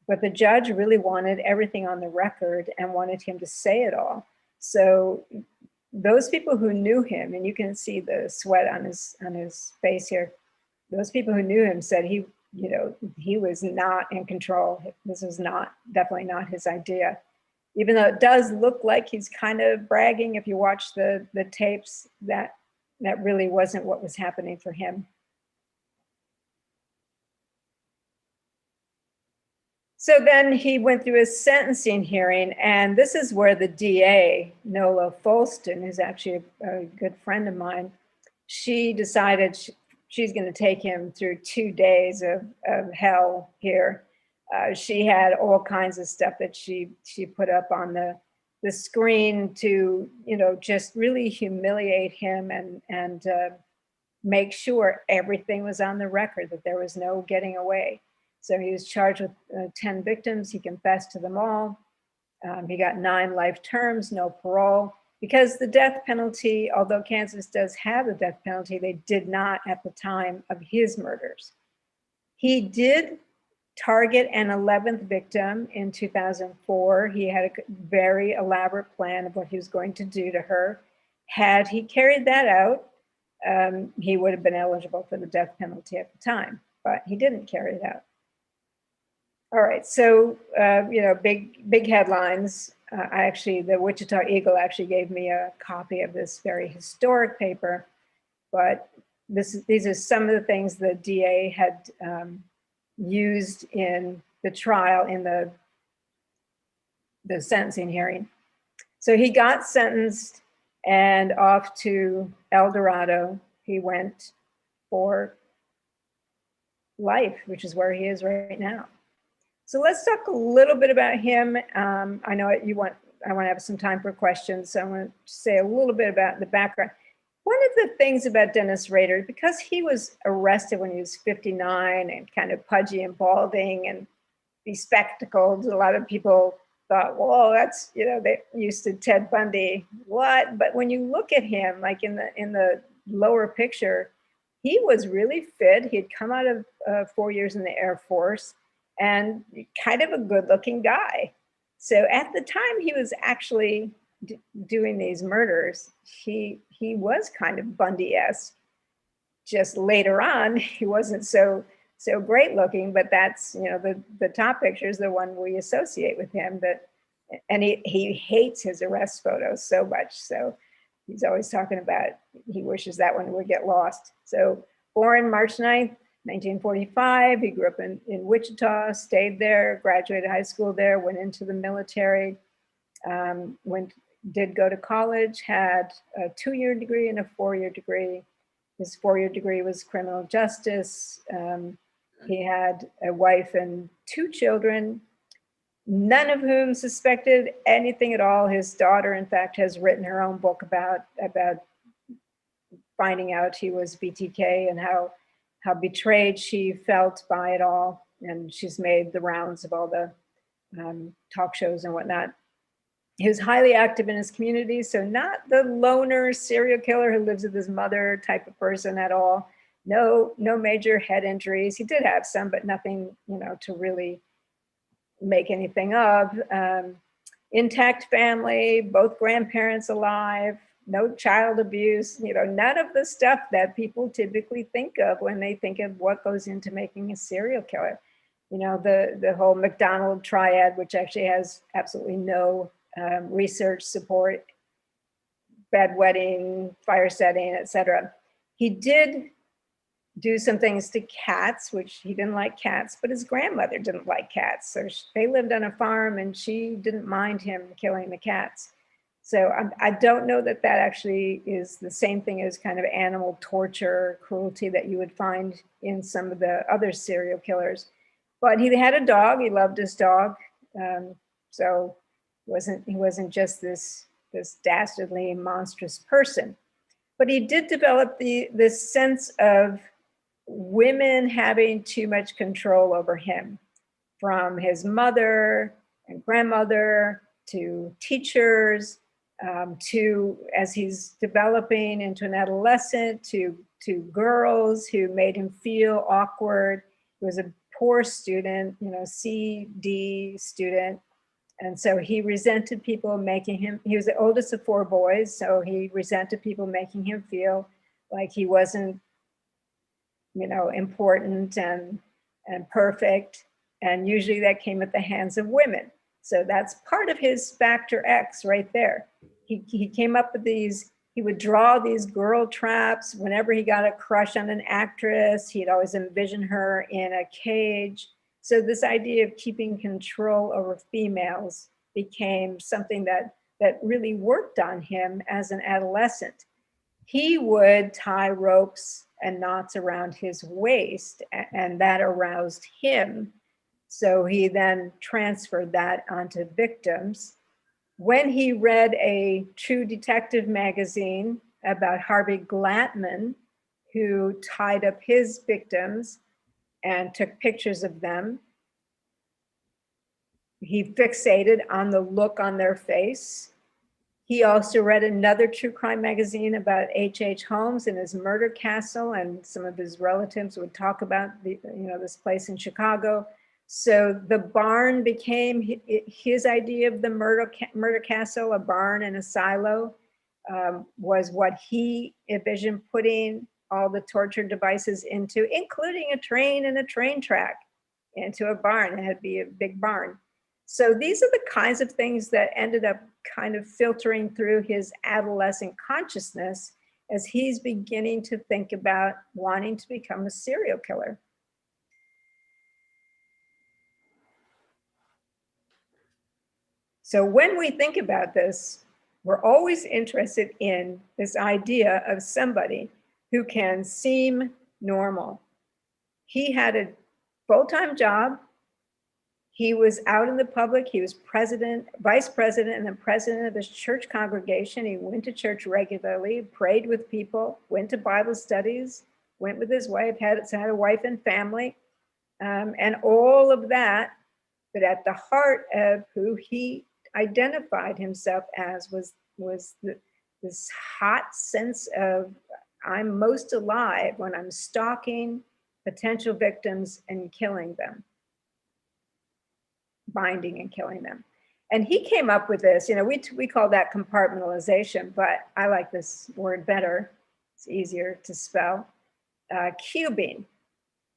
but the judge really wanted everything on the record and wanted him to say it all. So those people who knew him, and you can see the sweat on his face here, those people who knew him said he was not in control. This was definitely not his idea. Even though it does look like he's kind of bragging, if you watch the tapes, that really wasn't what was happening for him. So then he went through his sentencing hearing, and this is where the DA, Nola Folston, who's actually a good friend of mine, she decided she's going to take him through 2 days of hell here. She had all kinds of stuff that she put up on the screen to, just really humiliate him and make sure everything was on the record, that there was no getting away. So he was charged with 10 victims. He confessed to them all. He got 9 life terms, no parole. Because the death penalty, although Kansas does have the death penalty, they did not at the time of his murders. He did target an 11th victim in 2004. He had a very elaborate plan of what he was going to do to her. Had he carried that out, he would have been eligible for the death penalty at the time, but he didn't carry it out. All right, so, big headlines. The Wichita Eagle actually gave me a copy of this very historic paper, but these are some of the things the DA had used in the trial, in the sentencing hearing. So he got sentenced and off to El Dorado. He went for life, which is where he is right now. So let's talk a little bit about him. I know I want to have some time for questions, so I want to say a little bit about the background. One of the things about Dennis Rader, because he was arrested when he was 59 and kind of pudgy and balding and bespectacled, a lot of people thought, well, they used to Ted Bundy, what? But when you look at him, like in the lower picture, he was really fit. He had come out of 4 years in the Air Force and kind of a good looking guy. So at the time he was actually doing these murders, he was kind of Bundy-esque. Just later on, he wasn't so great looking, but that's, you know, the top picture is the one we associate with him. That, and he hates his arrest photos so much. So he's always talking about, he wishes that one would get lost. So born March 9th, 1945, he grew up in Wichita, stayed there, graduated high school there, went into the military, did go to college, had a 2-year degree and a 4-year degree. His 4-year degree was criminal justice. He had a wife and 2 children, none of whom suspected anything at all. His daughter, in fact, has written her own book about finding out he was BTK and how betrayed she felt by it all. And she's made the rounds of all the talk shows and whatnot. He was highly active in his community, so not the loner serial killer who lives with his mother type of person at all. No major head injuries. He did have some, but nothing, you know, to really make anything of. Intact family, both grandparents alive, no child abuse, you know, none of the stuff that people typically think of when they think of what goes into making a serial killer. You know, the whole McDonald triad, which actually has absolutely no research support, bedwetting, fire setting, etc. He did do some things to cats, which he didn't like cats, but his grandmother didn't like cats. So they lived on a farm and she didn't mind him killing the cats. So I don't know that actually is the same thing as kind of animal torture, cruelty that you would find in some of the other serial killers. But he had a dog, he loved his dog. So he wasn't just this dastardly, monstrous person. But he did develop this sense of women having too much control over him, from his mother and grandmother to teachers, to, as he's developing into an adolescent, to girls who made him feel awkward. He was a poor student, you know, C.D. student. And so he resented people making him, he was the oldest of 4 boys, so he resented people making him feel like he wasn't, you know, important and perfect. And usually that came at the hands of women. So that's part of his factor X right there. He came up with these, he would draw these girl traps. Whenever he got a crush on an actress, he'd always envision her in a cage. So this idea of keeping control over females became something that really worked on him as an adolescent. He would tie ropes and knots around his waist, and that aroused him. So he then transferred that onto victims. When he read a True Detective magazine about Harvey Glattman, who tied up his victims and took pictures of them, he fixated on the look on their face. He also read another true crime magazine about H.H. Holmes and his murder castle, and some of his relatives would talk about this place in Chicago. So the barn became his idea of the murder castle. A barn and a silo was what he envisioned putting all the torture devices into, including a train and a train track, into a barn. It had to be a big barn. So these are the kinds of things that ended up kind of filtering through his adolescent consciousness as he's beginning to think about wanting to become a serial killer. So when we think about this, we're always interested in this idea of somebody who can seem normal. He had a full-time job. He was out in the public. He was president, vice president, and then president of his church congregation. He went to church regularly, prayed with people, went to Bible studies, went with his wife, had a wife and family, and all of that. But at the heart of who he identified himself as was this hot sense of, I'm most alive when I'm stalking potential victims and killing them, binding and killing them. And he came up with this, we call that compartmentalization, but I like this word better. It's easier to spell, cubing.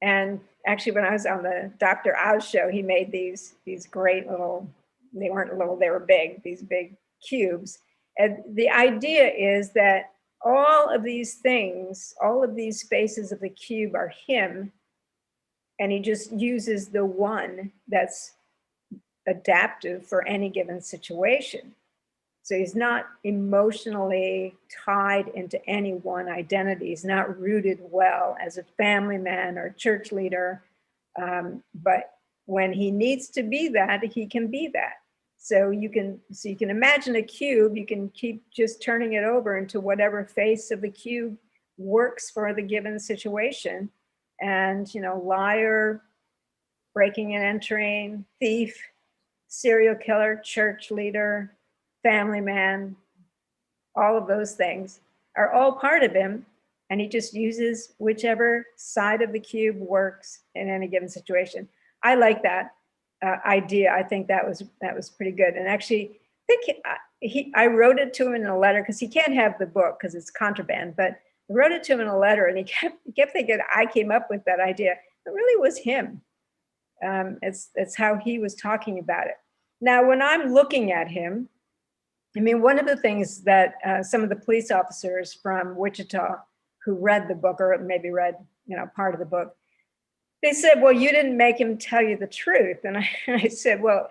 And actually, when I was on the Dr. Oz show, he made these great little, they weren't little, they were big, these big cubes. And the idea is that all of these things, all of these spaces of the cube are him, and he just uses the one that's adaptive for any given situation. So he's not emotionally tied into any one identity. He's not rooted well as a family man or church leader. But when he needs to be that, he can be that. So you can imagine a cube. You can keep just turning it over into whatever face of the cube works for the given situation. And liar, breaking and entering, thief, serial killer, church leader, family man, all of those things are all part of him. And he just uses whichever side of the cube works in any given situation. I like that idea. I think that was pretty good. And actually, I wrote it to him in a letter, because he can't have the book because it's contraband, but I wrote it to him in a letter, and he kept thinking I came up with that idea. It really was him. It's how he was talking about it. Now, when I'm looking at him, I mean, one of the things that some of the police officers from Wichita who read the book, or maybe read, part of the book, they said, well, you didn't make him tell you the truth. And I said, well,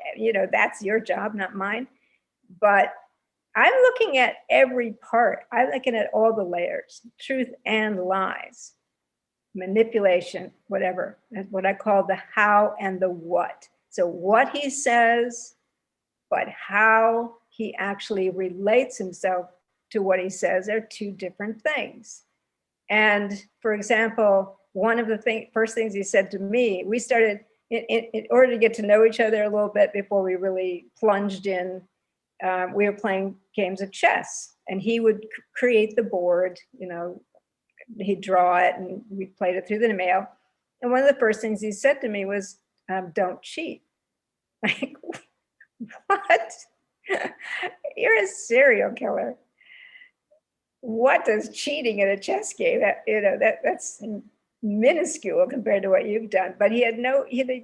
that's your job, not mine. But I'm looking at every part. I'm looking at all the layers, truth and lies, manipulation, whatever. That's what I call the how and the what. So what he says, but how he actually relates himself to what he says are two different things. And for example, one of the first things he said to me, we started, in order to get to know each other a little bit before we really plunged in, we were playing games of chess, and he would create the board, he'd draw it, and we played it through the mail. And one of the first things he said to me was, don't cheat. Like, what? You're a serial killer. What does cheating in a chess game? That's minuscule compared to what you've done. But he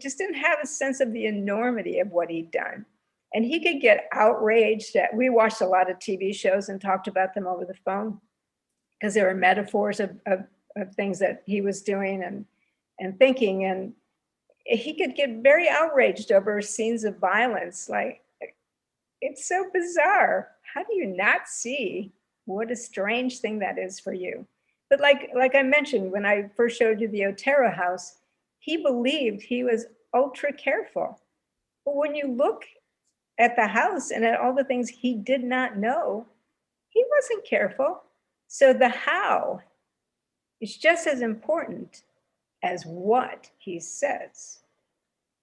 just didn't have a sense of the enormity of what he'd done. And he could get outraged. We watched a lot of TV shows and talked about them over the phone, because there were metaphors of things that he was doing and thinking. And he could get very outraged over scenes of violence. Like, it's so bizarre. How do you not see what a strange thing that is for you? But like I mentioned, when I first showed you the Otero house, he believed he was ultra careful. But when you look at the house and at all the things he did not know, he wasn't careful. So the how is just as important as what he says,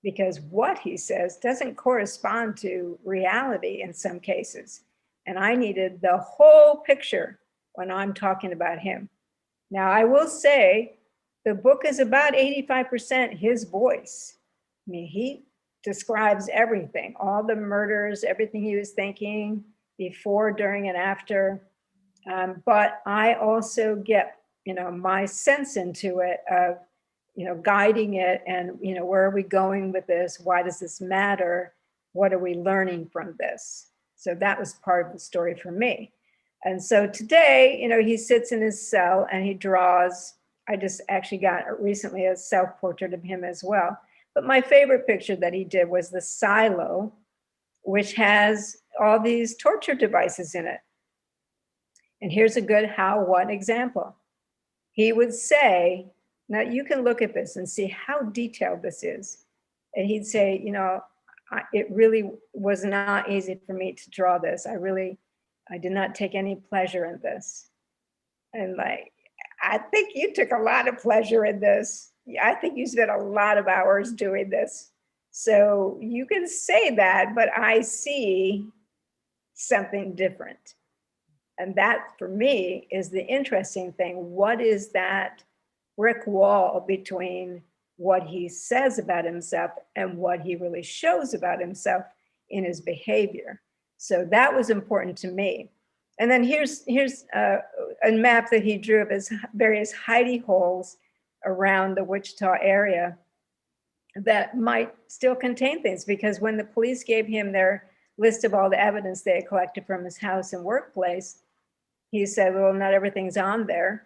because what he says doesn't correspond to reality in some cases. And I needed the whole picture when I'm talking about him. Now, I will say the book is about 85% his voice. I mean, he describes everything, all the murders, everything he was thinking before, during, and after. But I also get, my sense into it of, guiding it, and, where are we going with this? Why does this matter? What are we learning from this? So that was part of the story for me. And so today, he sits in his cell and he draws. I just actually got recently a self-portrait of him as well. But my favorite picture that he did was the silo, which has all these torture devices in it. And here's a good how, what example. He would say, now you can look at this and see how detailed this is. And he'd say, it really was not easy for me to draw this. I did not take any pleasure in this. And I think you took a lot of pleasure in this. I think you spent a lot of hours doing this. So you can say that, but I see something different. And that, for me, is the interesting thing. What is that brick wall between what he says about himself and what he really shows about himself in his behavior? So that was important to me. And then here's a map that he drew of his various hidey holes around the Wichita area that might still contain things, because when the police gave him their list of all the evidence they had collected from his house and workplace, he said, well, not everything's on there.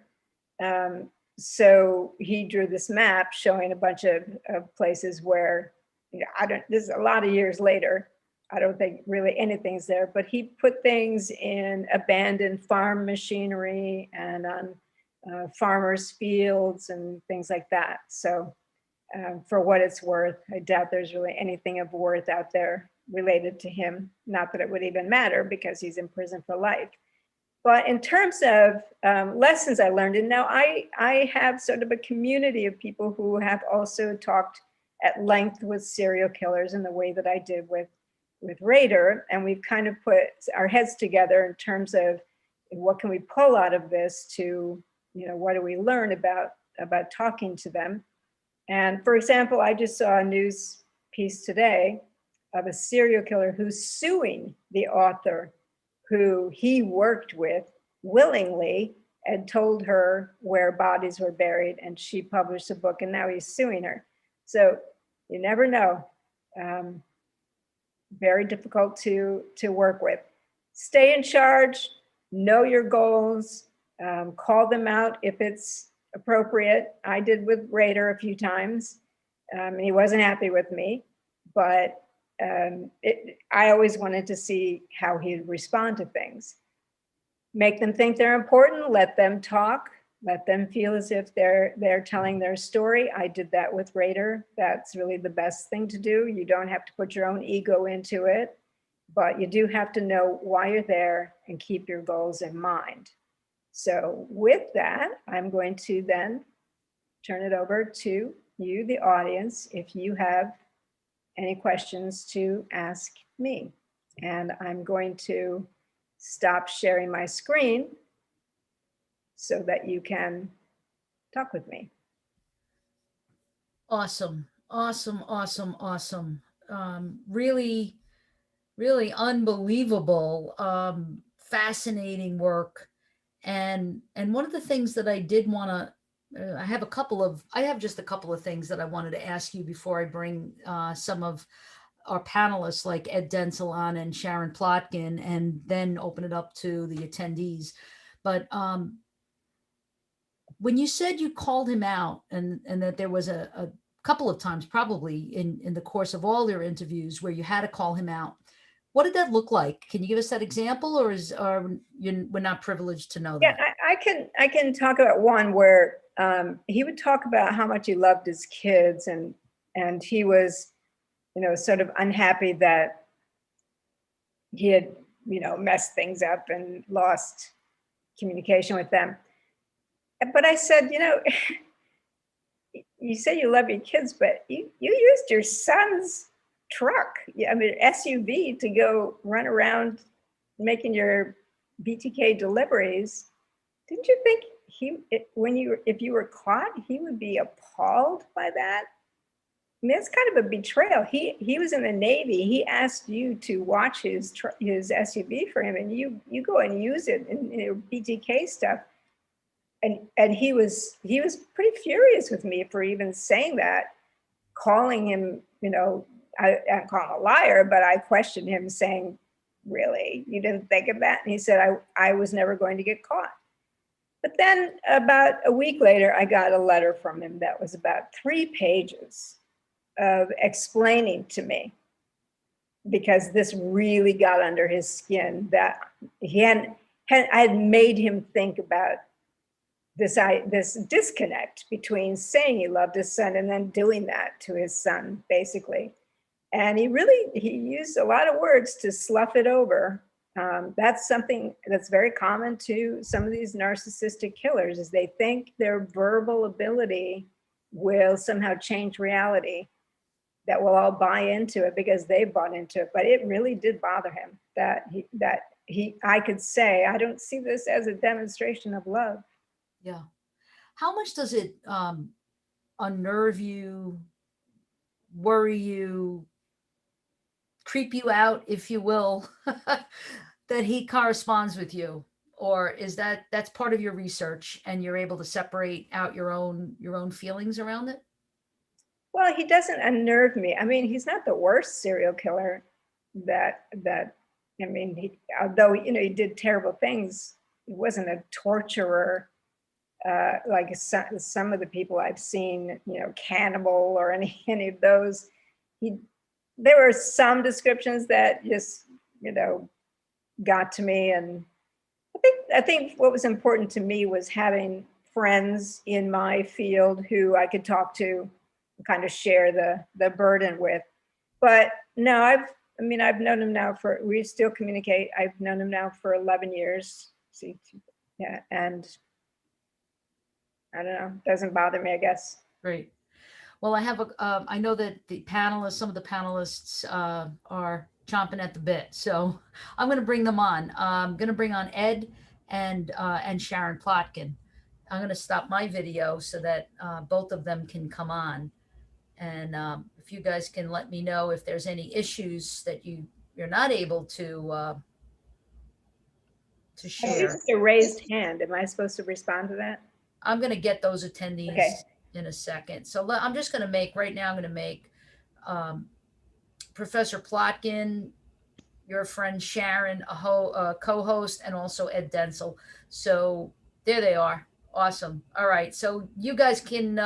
So he drew this map showing a bunch of places where, this is a lot of years later, I don't think really anything's there, but he put things in abandoned farm machinery and on farmers' fields and things like that. So for what it's worth, I doubt there's really anything of worth out there related to him. Not that it would even matter, because he's in prison for life. But in terms of lessons I learned, and now I have sort of a community of people who have also talked at length with serial killers in the way that I did with Rader, and we've kind of put our heads together in terms of what can we pull out of this to, what do we learn about talking to them. And for example, I just saw a news piece today of a serial killer who's suing the author who he worked with willingly and told her where bodies were buried, and she published a book, and now he's suing her. So you never know. Very difficult to work with. Stay in charge, know your goals, call them out if it's appropriate. I did with Rader a few times. He wasn't happy with me, but I always wanted to see how he'd respond to things. Make them think they're important, let them talk, let them feel as if they're telling their story. I did that with Rader. That's really the best thing to do. You don't have to put your own ego into it, but you do have to know why you're there and keep your goals in mind. So with that, I'm going to then turn it over to you, the audience, if you have any questions to ask me. And I'm going to stop sharing my screen so that you can talk with me. Awesome. Awesome. Awesome. Awesome. Really, really unbelievable, fascinating work. And one of the things that I did want to, I have just a couple of things that I wanted to ask you before I bring some of our panelists like Ed Dentzel on and Sharon Plotkin, and then open it up to the attendees. But when you said you called him out, and that there was a couple of times probably in the course of all your interviews where you had to call him out, what did that look like? Can you give us that example, or we're not privileged to know that? Yeah, I can talk about one where he would talk about how much he loved his kids, and he was, sort of unhappy that he had, messed things up and lost communication with them. But I said, you say you love your kids, but you used your son's truck, SUV, to go run around making your BTK deliveries. Didn't you think if you were caught, he would be appalled by that? I mean, that's kind of a betrayal. He was in the Navy. He asked you to watch his SUV for him, and you go and use it in your BTK stuff. And he was pretty furious with me for even saying that, calling him, I call him a liar, but I questioned him, saying, really, you didn't think of that? And he said, I was never going to get caught. But then about a week later, I got a letter from him that was about 3 pages of explaining to me, because this really got under his skin, that I had made him think about this disconnect between saying he loved his son and then doing that to his son, basically. And he used a lot of words to slough it over. That's something that's very common to some of these narcissistic killers, is they think their verbal ability will somehow change reality, that we'll all buy into it because they bought into it. But it really did bother him that I could say, I don't see this as a demonstration of love. Yeah. How much does it unnerve you, worry you, creep you out, if you will, that he corresponds with you? Or is that's part of your research and you're able to separate out your own feelings around it? Well, he doesn't unnerve me. I mean, he's not the worst serial killer that I mean, although he did terrible things, he wasn't a torturer like some of the people I've seen, cannibal or any of those. He There were some descriptions that just got to me, and I think what was important to me was having friends in my field who I could talk to, and kind of share the burden with. But no, I've known him now we still communicate. I've known him now for 11 years. See, yeah, and I don't know, doesn't bother me, I guess. Great. Well, I know that some of the panelists are chomping at the bit, so I'm going to bring them on. I'm going to bring on Ed and Sharon Plotkin. I'm going to stop my video so that both of them can come on. And if you guys can let me know if there's any issues that you're not able to I see share. just a raised hand. Am I supposed to respond to that? I'm going to get those attendees Okay. in a second. So I'm just going to make right now. I'm going to make um, Professor Plotkin, your friend Sharon, a co-host, and also Ed Denzel. So there they are. Awesome. All right. So you guys can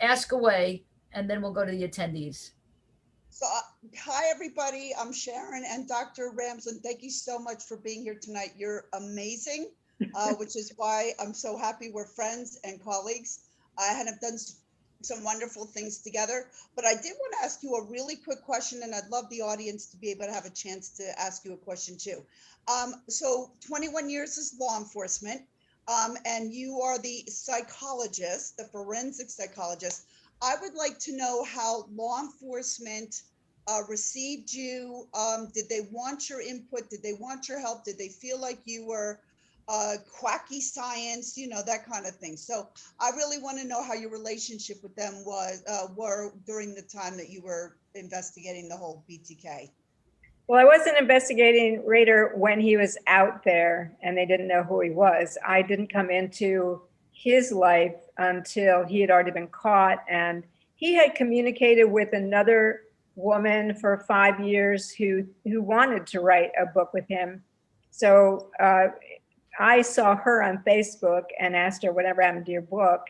ask away, and then we'll go to the attendees. So, hi, everybody. I'm Sharon and Dr. Ramsland. Thank you so much for being here tonight. You're amazing, which is why I'm so happy we're friends and colleagues and have done some wonderful things together. But I did want to ask you a really quick question, and I'd love the audience to be able to have a chance to ask you a question too. So 21 years as law enforcement, and you are the psychologist, the forensic psychologist. I would like to know how law enforcement received you. Did they want your input? Did they want your help? Did they feel like you were quacky science, that kind of thing? So I really want to know how your relationship with them were during the time that you were investigating the whole BTK. Well, I wasn't investigating Rader when he was out there and they didn't know who he was. I didn't come into his life until he had already been caught, and he had communicated with another woman for 5 years who wanted to write a book with him. So I saw her on Facebook and asked her, whatever happened to your book?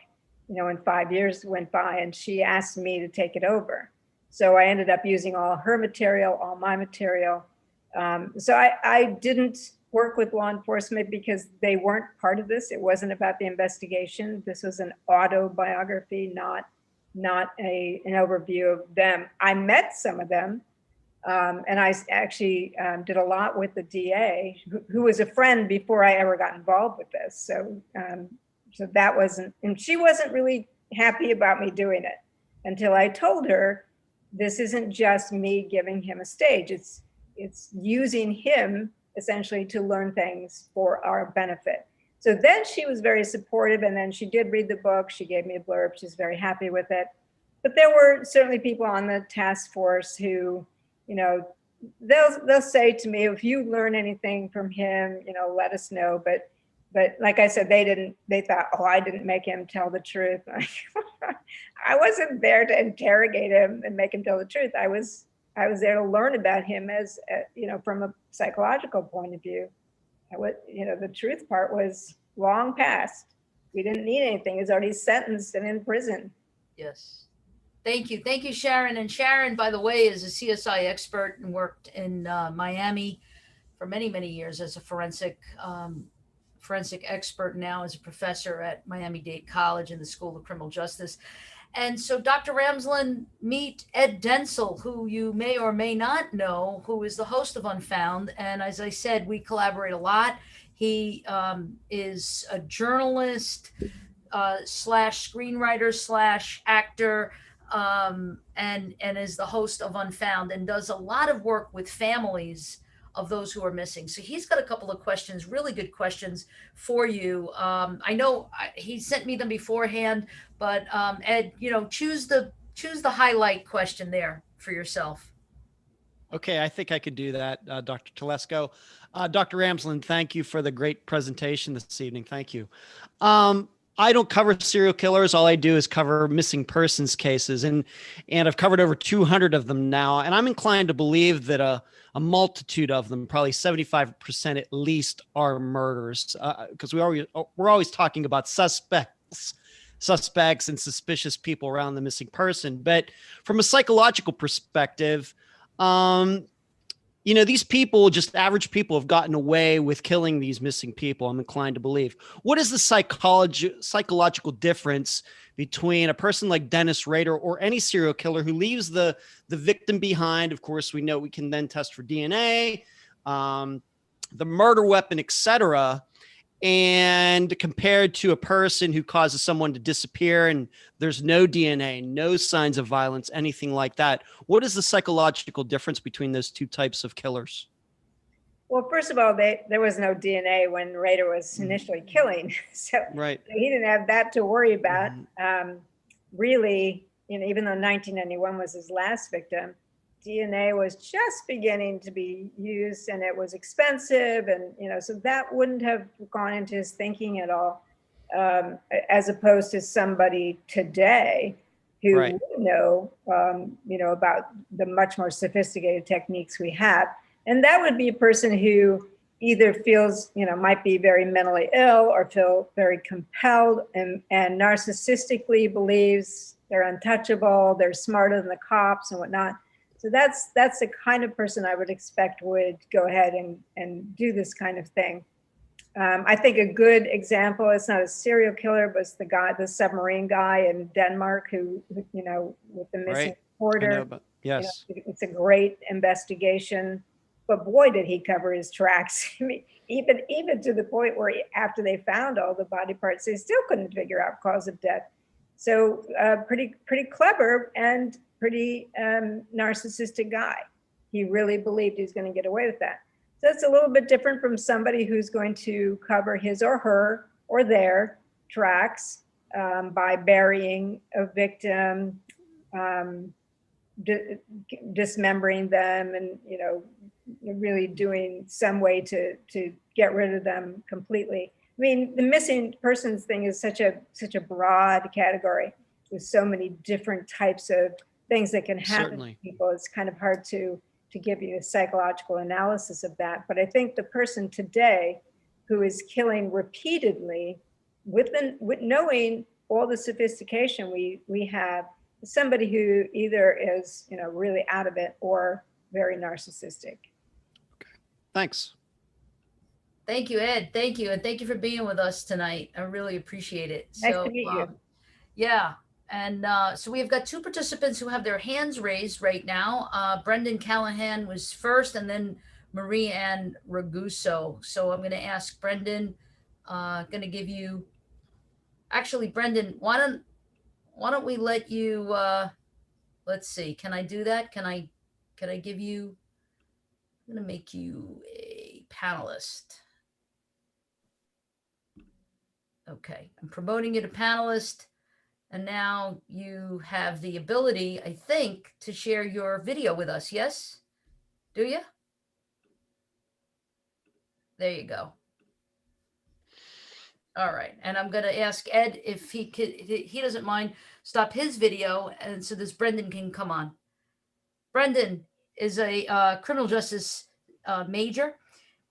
And 5 years went by, and she asked me to take it over. So I ended up using all her material, all my material. So I didn't work with law enforcement because they weren't part of this. It wasn't about the investigation. This was an autobiography, not an overview of them. I met some of them, and I actually did a lot with the DA, who was a friend before I ever got involved with this. So that wasn't, and she wasn't really happy about me doing it until I told her, this isn't just me giving him a stage. It's using him essentially to learn things for our benefit. So then she was very supportive, and then she did read the book. She gave me a blurb. She's very happy with it. But there were certainly people on the task force who, they'll say to me, if you learn anything from him, let us know. But like I said, they thought, oh, I didn't make him tell the truth. I wasn't there to interrogate him and make him tell the truth. I was there to learn about him as, from a psychological point of view. The truth part was long past. We didn't need anything. He's already sentenced and in prison. Yes. Thank you. Thank you, Sharon. And Sharon, by the way, is a CSI expert and worked in Miami for many, many years as a forensic expert, now as a professor at Miami-Dade College in the School of Criminal Justice. And so, Dr. Ramsland, meet Ed Denzel, who you may or may not know, who is the host of Unfound. And as I said, we collaborate a lot. He is a journalist slash screenwriter slash actor, and is the host of Unfound, and does a lot of work with families of those who are missing. So he's got a couple of questions, really good questions for you. I know he sent me them beforehand, but Ed, choose the highlight question there for yourself. Okay, I think I could do that, Dr. Telesco. Dr. Ramsland, thank you for the great presentation this evening. Thank you. I don't cover serial killers. All I do is cover missing persons cases, and I've covered over 200 of them now. And I'm inclined to believe that a multitude of them, probably 75% at least, are murders, because we're always talking about suspects and suspicious people around the missing person. But from a psychological perspective, these people, just average people, have gotten away with killing these missing people, I'm inclined to believe. What is the psychological difference between a person like Dennis Rader or any serial killer who leaves the victim behind? Of course, we know we can then test for DNA, the murder weapon, etc., and compared to a person who causes someone to disappear and there's no DNA, no signs of violence, anything like that. What is the psychological difference between those two types of killers? Well, first of all, there was no DNA when Rader was initially killing. So right. He didn't have that to worry about. Really, even though 1991 was his last victim, DNA was just beginning to be used, and it was expensive, and so that wouldn't have gone into his thinking at all, as opposed to somebody today who right. would know, about the much more sophisticated techniques we have, and that would be a person who either feels, might be very mentally ill or feel very compelled and narcissistically believes they're untouchable, they're smarter than the cops and whatnot. So that's the kind of person I would expect would go ahead and do this kind of thing. I think a good example, it's not a serial killer, but it's the submarine guy in Denmark who with the missing reporter. Yes. It's a great investigation, but boy, did he cover his tracks. I mean, even to the point where after they found all the body parts, they still couldn't figure out cause of death. So pretty clever and pretty narcissistic guy. He really believed he was going to get away with that. So it's a little bit different from somebody who's going to cover his or her or their tracks by burying a victim, dismembering them, and really doing some way to get rid of them completely. I mean, the missing persons thing is such a broad category with so many different types of things that can happen Certainly. to people. It's kind of hard to give you a psychological analysis of that. But I think the person today who is killing repeatedly with knowing all the sophistication we have, is somebody who either is really out of it or very narcissistic. Okay. Thanks. Thank you, Ed. Thank you. And thank you for being with us tonight. I really appreciate it. Nice to meet you. Yeah. And so we have got two participants who have their hands raised right now. Brendan Callahan was first, and then Marie Ann Raguso. So I'm going to ask Brendan, going to give you, actually, Brendan, why don't we let you, let's see, can I do that? Can I give you, I'm going to make you a panelist. Okay, I'm promoting you to panelist. And now you have the ability, I think, to share your video with us. Yes? Do you? There you go. All right. And I'm going to ask Ed if he doesn't mind, stop his video. And so this Brendan can come on. Brendan is a criminal justice major,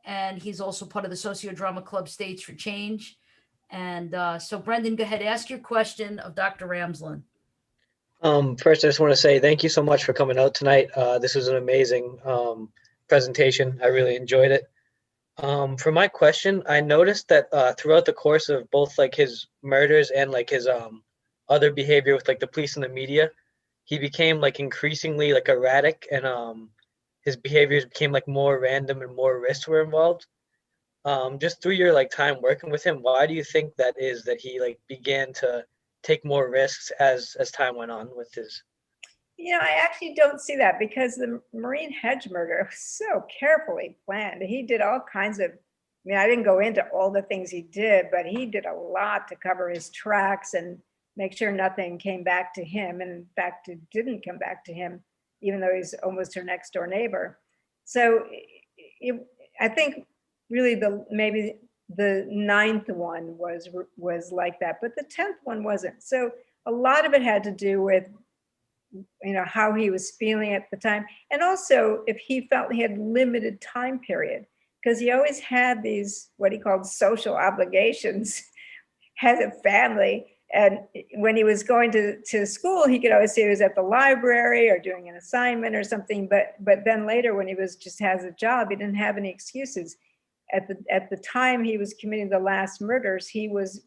and he's also part of the Sociodrama Club Stage for Change. And so, Brendan, go ahead, ask your question of Dr. Ramsland. First, I just want to say thank you so much for coming out tonight. This was an amazing presentation. I really enjoyed it. For my question, I noticed that throughout the course of both like his murders and like his other behavior with like the police and the media, he became like increasingly like erratic, and his behaviors became like more random and more risks were involved. Just through your like time working with him, why do you think that is, that he like began to take more risks as time went on with his? I actually don't see that because the Maureen Hedge murder was so carefully planned. He did all kinds of, I didn't go into all the things he did, but he did a lot to cover his tracks and make sure nothing came back to him. And in fact, it didn't come back to him, even though he's almost her next door neighbor. So I think really maybe the 9th one was like that, but the 10th one wasn't. So a lot of it had to do with how he was feeling at the time, and also if he felt he had limited time period, because he always had these what he called social obligations as a family. And when he was going to school, he could always say he was at the library or doing an assignment or something, but then later when he was just has a job, he didn't have any excuses. At the time he was committing the last murders, he was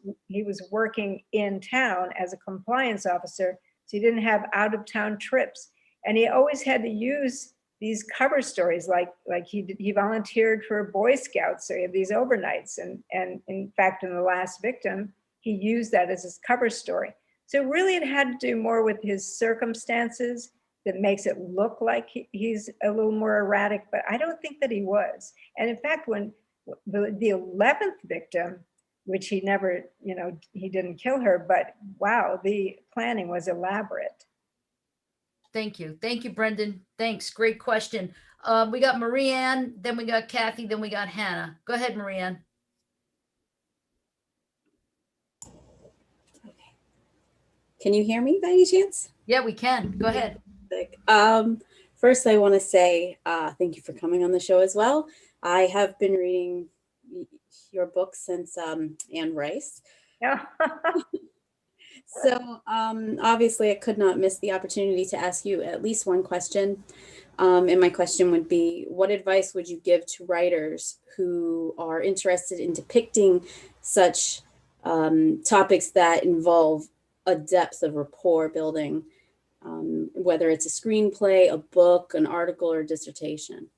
working in town as a compliance officer, so he didn't have out of town trips. And he always had to use these cover stories, like he volunteered for Boy Scouts, so he had these overnights. And in fact, in the last victim, he used that as his cover story. So really it had to do more with his circumstances that makes it look like he's a little more erratic, but I don't think that he was. And in fact, when the 11th victim, which he never, he didn't kill her, but wow, the planning was elaborate. Thank you. Thank you, Brendan. Thanks. Great question. We got Marianne, then we got Kathy, then we got Hannah. Go ahead, Marianne. Okay. Can you hear me by any chance? Yeah, we can. Go ahead. First, I want to say thank you for coming on the show as well. I have been reading your book since Anne Rice. Yeah. So obviously I could not miss the opportunity to ask you at least one question. And my question would be, what advice would you give to writers who are interested in depicting such topics that involve a depth of rapport building, whether it's a screenplay, a book, an article, or dissertation?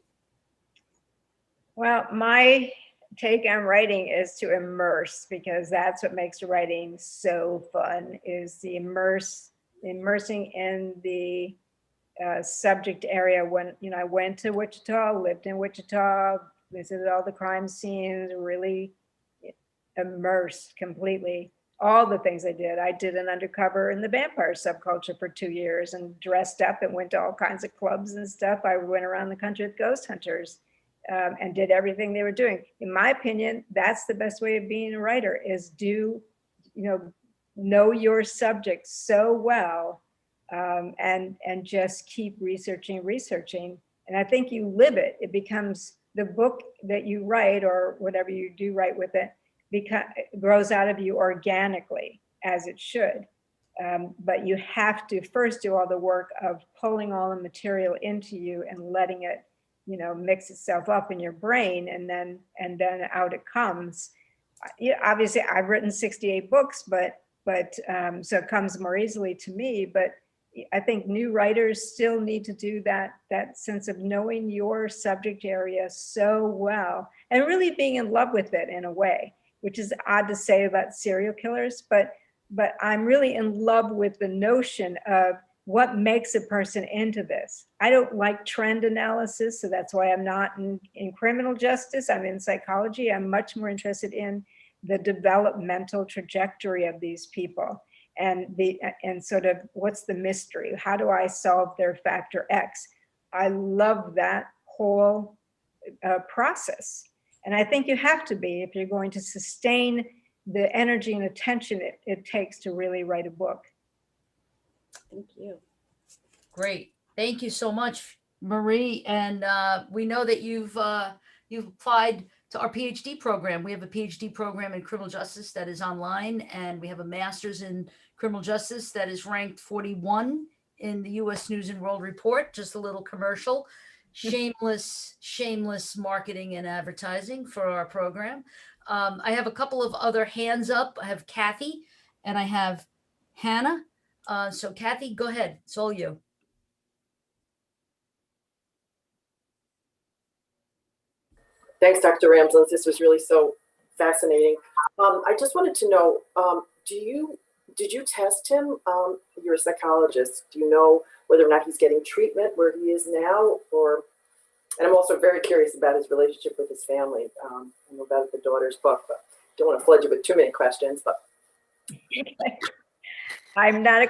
Well, my take on writing is to immerse, because that's what makes writing so fun, is the immersing in the subject area. When I went to Wichita, lived in Wichita, visited all the crime scenes, really immersed completely. All the things I did an undercover in the vampire subculture for 2 years and dressed up and went to all kinds of clubs and stuff. I went around the country with ghost hunters and did everything they were doing. In my opinion, that's the best way of being a writer, is know your subject so well, and just keep researching. And I think you live it. It becomes the book that you write, or whatever you do write with it, grows out of you organically, as it should. But you have to first do all the work of pulling all the material into you and letting it, mix itself up in your brain, and then out it comes. Obviously, I've written 68 books, but so it comes more easily to me. But I think new writers still need to do that sense of knowing your subject area so well and really being in love with it in a way, which is odd to say about serial killers, but I'm really in love with the notion of what makes a person into this. I don't like trend analysis, so that's why I'm not in criminal justice. I'm in psychology. I'm much more interested in the developmental trajectory of these people, and sort of what's the mystery? How do I solve their factor X? I love that whole process. And I think you have to be, if you're going to sustain the energy and attention it takes to really write a book. Thank you. Great. Thank you so much, Marie. And we know that you've applied to our PhD program. We have a PhD program in criminal justice that is online, and we have a master's in criminal justice that is ranked 41 in the U.S. News and World Report. Just a little commercial. Shameless marketing and advertising for our program. I have a couple of other hands up. I have Kathy and I have Hannah. So Kathy, go ahead. It's all you. Thanks, Dr. Ramsland. This was really so fascinating. I just wanted to know, do you Did you test him? You're a psychologist. Do you know whether or not he's getting treatment where he is now? And I'm also very curious about his relationship with his family. I know about the daughter's book, but don't want to flood you with too many questions. But I'm not a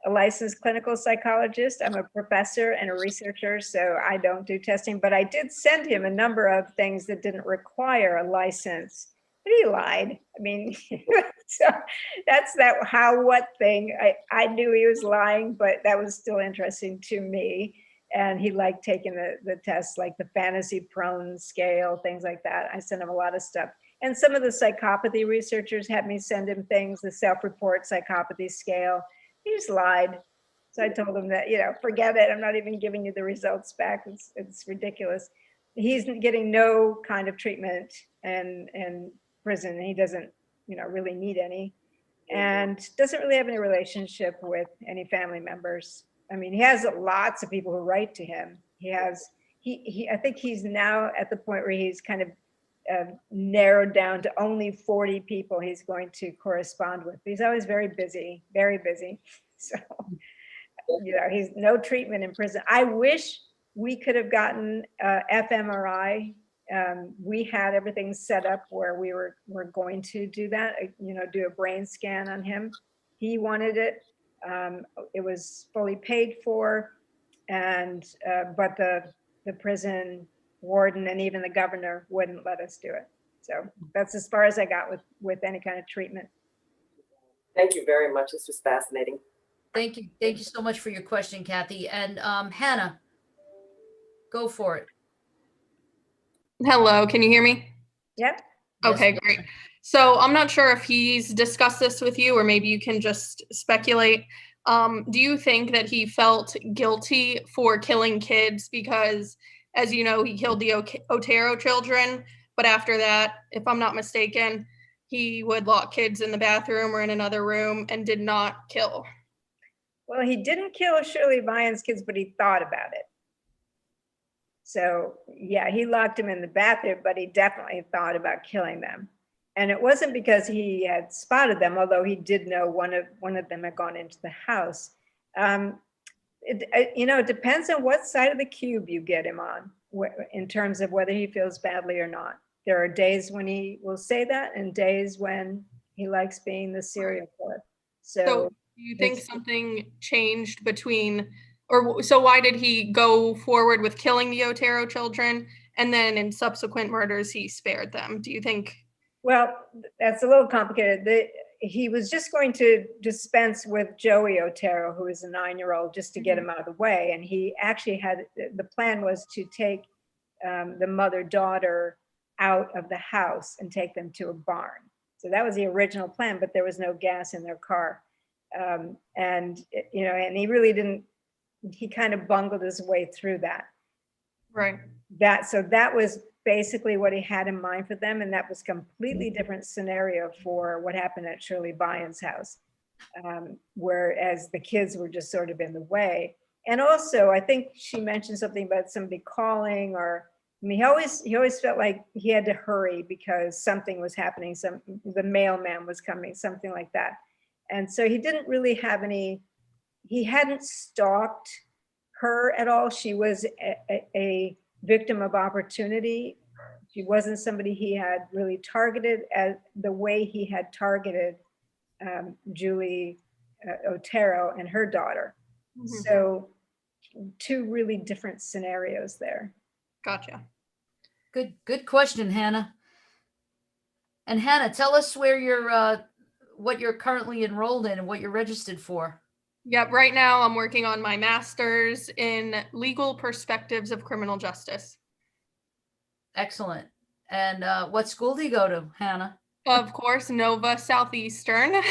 licensed clinical psychologist. I'm a professor and a researcher, so I don't do testing, but I did send him a number of things that didn't require a license. But he lied. I mean, so that's that what thing. I knew he was lying, but that was still interesting to me. And he liked taking the tests, like the fantasy prone scale, things like that. I sent him a lot of stuff. And some of the psychopathy researchers had me send him things, the self-report psychopathy scale. He just lied. So I told him that, forget it. I'm not even giving you the results back. It's ridiculous. He's getting no kind of treatment in prison. He doesn't, really need any, and doesn't really have any relationship with any family members. I mean, he has lots of people who write to him. I think he's now at the point where he's kind of narrowed down to only 40 people he's going to correspond with. He's always very busy, very busy. So, he's no treatment in prison. I wish we could have gotten fMRI. We had everything set up where we're going to do that, do a brain scan on him. He wanted it. It was fully paid for, and but the prison warden and even the governor wouldn't let us do it. So that's as far as I got with any kind of treatment. thank you very much. This was fascinating. Thank you. Thank you so much for your question, Kathy. And Hannah, go for it. Hello, can you hear me? Yep. Okay, great. So I'm not sure if he's discussed this with you, or maybe you can just speculate. Do you think that he felt guilty for killing kids because, as you know, he killed the Otero children, but after that, if I'm not mistaken, he would lock kids in the bathroom or in another room and did not kill? Well, he didn't kill Shirley Vian's kids, but he thought about it. So yeah, he locked him in the bathroom, but he definitely thought about killing them. And it wasn't because he had spotted them, although he did know one of them had gone into the house. It depends on what side of the cube you get him on in terms of whether he feels badly or not. There are days when he will say that and days when he likes being the serial killer. So do you think something changed so why did he go forward with killing the Otero children, and then in subsequent murders he spared them? Do you think? Well, that's a little complicated. He was just going to dispense with Joey Otero, who is a 9-year-old, just to get him out of the way. And he actually the plan was to take the mother-daughter out of the house and take them to a barn. So that was the original plan, but there was no gas in their car. And he really didn't, he kind of bungled his way through that. Right. So that was basically what he had in mind for them. And that was completely different scenario for what happened at Shirley Vian's house. Whereas the kids were just sort of in the way. And also, I think she mentioned something about somebody calling, he always felt like he had to hurry because something was happening. The mailman was coming, something like that. And so he didn't really have he hadn't stalked her at all. She was a victim of opportunity. She wasn't somebody he had really targeted as the way he had targeted Julie Otero and her daughter. Mm-hmm. So two really different scenarios there. Gotcha. Good question, Hannah. And Hannah, tell us where what you're currently enrolled in and what you're registered for. Yep. Right now I'm working on my master's in legal perspectives of criminal justice. Excellent. And what school do you go to, Hannah? Of course, Nova Southeastern.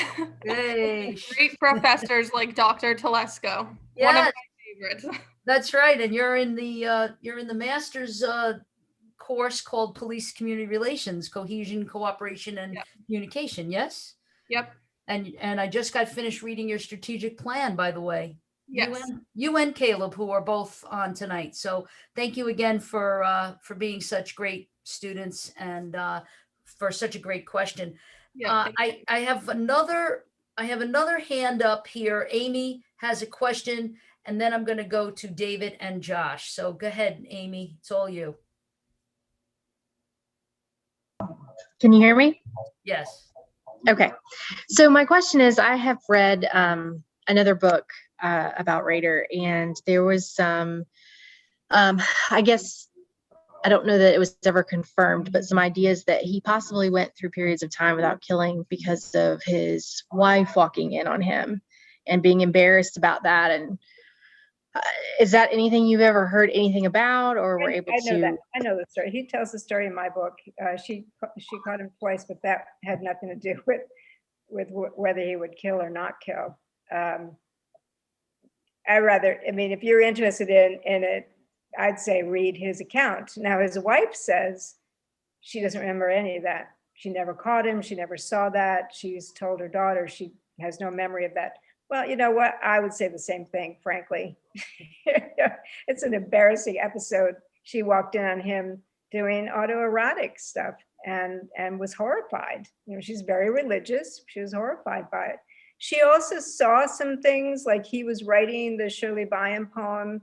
Hey. Great professors like Dr. Telesco. Yes. One of my favorites. That's right. And you're in the master's course called Police Community Relations, Cohesion, Cooperation, and Communication. Yes. Yep. And I just got finished reading your strategic plan, by the way. Yes. You and Caleb, who are both on tonight. So thank you again for being such great students and for such a great question. Yeah, I have another I have another hand up here. Amy has a question, and then I'm going to go to David and Josh. So go ahead, Amy. It's all you. Can you hear me? Yes. Okay. So my question is, I have read another book about Rader, and there was some, I guess, I don't know that it was ever confirmed, but some ideas that he possibly went through periods of time without killing because of his wife walking in on him and being embarrassed about that. And is that anything you've ever heard anything about, or were able I know to? that. I know the story. He tells the story in my book. She caught him twice, but that had nothing to do with whether he would kill or not kill. I mean, if you're interested in it, I'd say read his account. Now, his wife says she doesn't remember any of that. She never caught him. She never saw that. She's told her daughter she has no memory of that. Well, you know what? I would say the same thing, frankly. It's an embarrassing episode. She walked in on him doing autoerotic stuff and was horrified. You know, she's very religious. She was horrified by it. She also saw some things, like he was writing the Shirley Byam poem,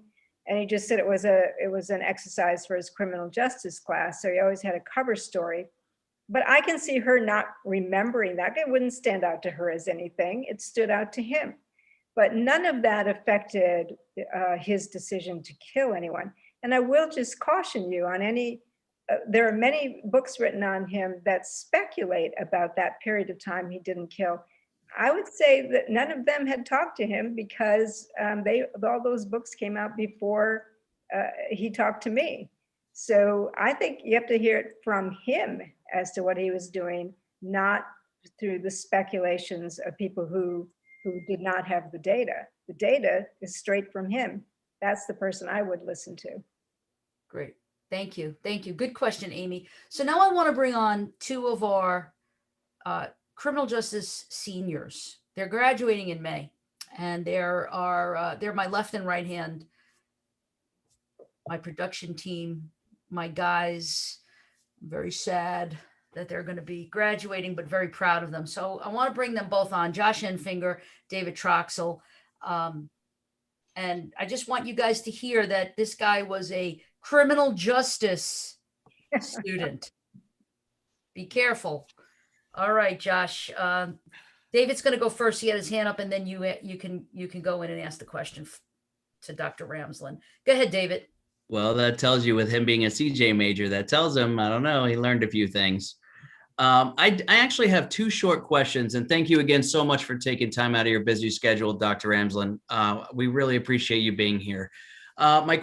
and he just said it was an exercise for his criminal justice class. So he always had a cover story. But I can see her not remembering that. It wouldn't stand out to her as anything. It stood out to him. But none of that affected his decision to kill anyone. And I will just caution you on there are many books written on him that speculate about that period of time he didn't kill. I would say that none of them had talked to him because all those books came out before he talked to me. So I think you have to hear it from him as to what he was doing, not through the speculations of people who did not have the data. The data is straight from him. That's the person I would listen to. Great. Thank you. Thank you. Good question, Amy. So now I want to bring on two of our criminal justice seniors. They're graduating in May, and they're my left and right hand, my production team, my guys. I'm very sad that they're going to be graduating, but very proud of them. So I want to bring them both on, Josh Enfinger, David Troxel. And I just want you guys to hear that this guy was a criminal justice student. Be careful. All right, Josh. David's going to go first. He had his hand up, and then you can go in and ask the question to Dr. Ramsland. Go ahead, David. Well, that tells you, with him being a CJ major, that tells him, I don't know, he learned a few things. I actually have two short questions, and thank you again so much for taking time out of your busy schedule, Dr. Ramsland. We really appreciate you being here. My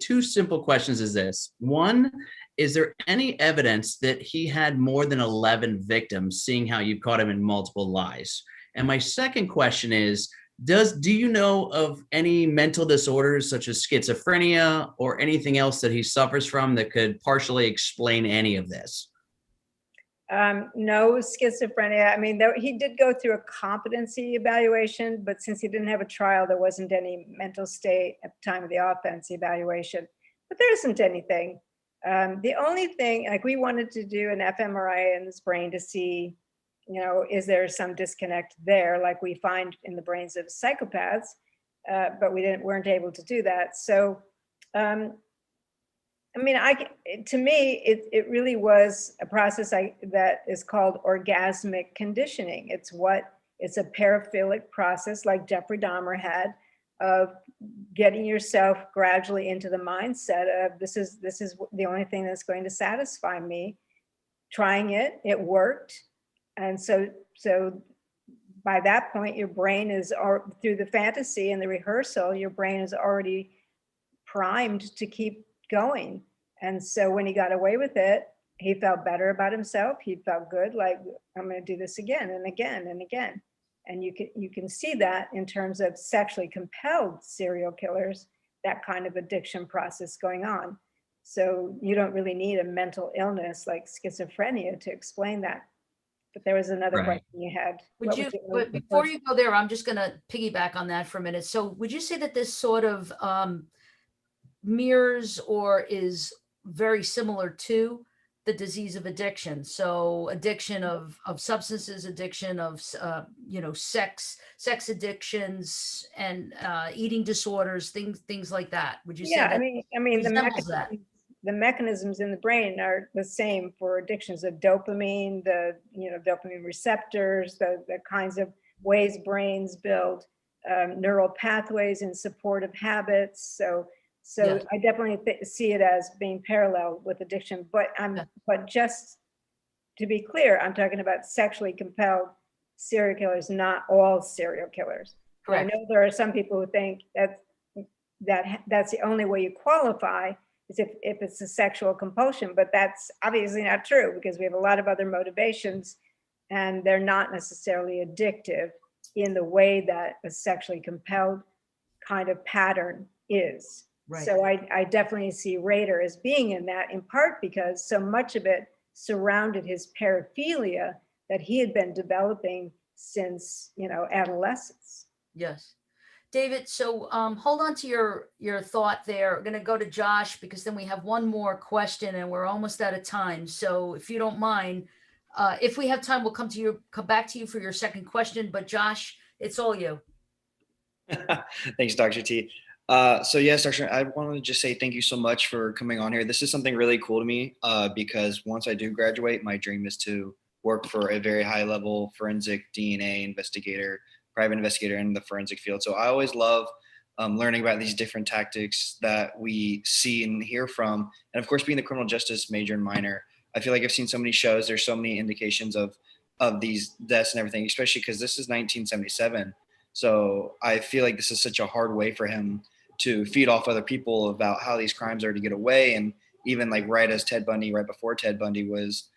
two simple questions is this. One, is there any evidence that he had more than 11 victims, seeing how you caught him in multiple lies? And my second question is, do you know of any mental disorders such as schizophrenia or anything else that he suffers from that could partially explain any of this? No schizophrenia. I mean, he did go through a competency evaluation, but since he didn't have a trial, there wasn't any mental state at the time of the offense evaluation. But there isn't anything. The only thing, like, we wanted to do an fMRI in his brain to see, you know, is there some disconnect there, like we find in the brains of psychopaths, but weren't able to do that. So, I mean, to me, it really was a process that is called orgasmic conditioning. It's a paraphilic process, like Jeffrey Dahmer had, of getting yourself gradually into the mindset of this is the only thing that's going to satisfy me. Trying it worked. And so by that point, your brain is, through the fantasy and the rehearsal, your brain is already primed to keep going. And so when he got away with it, he felt better about himself. He felt good, like, I'm going to do this again and again and again. And you can see that in terms of sexually compelled serial killers, that kind of addiction process going on. So you don't really need a mental illness like schizophrenia to explain that. But there was another question you had. But before you go there, I'm just going to piggyback on that for a minute. So would you say that this sort of mirrors or is very similar to the disease of addiction. So addiction of substances, addiction of, sex addictions, and eating disorders, things like that. Would you say Yeah, that resembles that? the mechanisms in the brain are the same for addictions of dopamine, dopamine receptors, the kinds of ways brains build neural pathways in supportive habits. So Yes. I definitely see it as being parallel with addiction, but just to be clear, I'm talking about sexually compelled serial killers, not all serial killers. And I Correct. know there are some people who think that's the only way you qualify is if it's a sexual compulsion, but that's obviously not true because we have a lot of other motivations and they're not necessarily addictive in the way that a sexually compelled kind of pattern is. Right. So I definitely see Rader as being in that, in part because so much of it surrounded his paraphilia that he had been developing since, adolescence. Yes. David, so hold on to your thought there. We're going to go to Josh because then we have one more question and we're almost out of time. So if you don't mind, if we have time, we'll come back to you for your second question. But Josh, it's all you. Thanks, Dr. T. So yes, Dr. I wanted to just say thank you so much for coming on here. This is something really cool to me because once I do graduate, my dream is to work for a very high level forensic DNA investigator, private investigator in the forensic field. So I always love learning about these different tactics that we see and hear from. And of course, being the criminal justice major and minor, I feel like I've seen so many shows. There's so many indications of these deaths and everything, especially because this is 1977. So I feel like this is such a hard way for him to feed off other people about how these crimes are to get away. And even like right before Ted Bundy was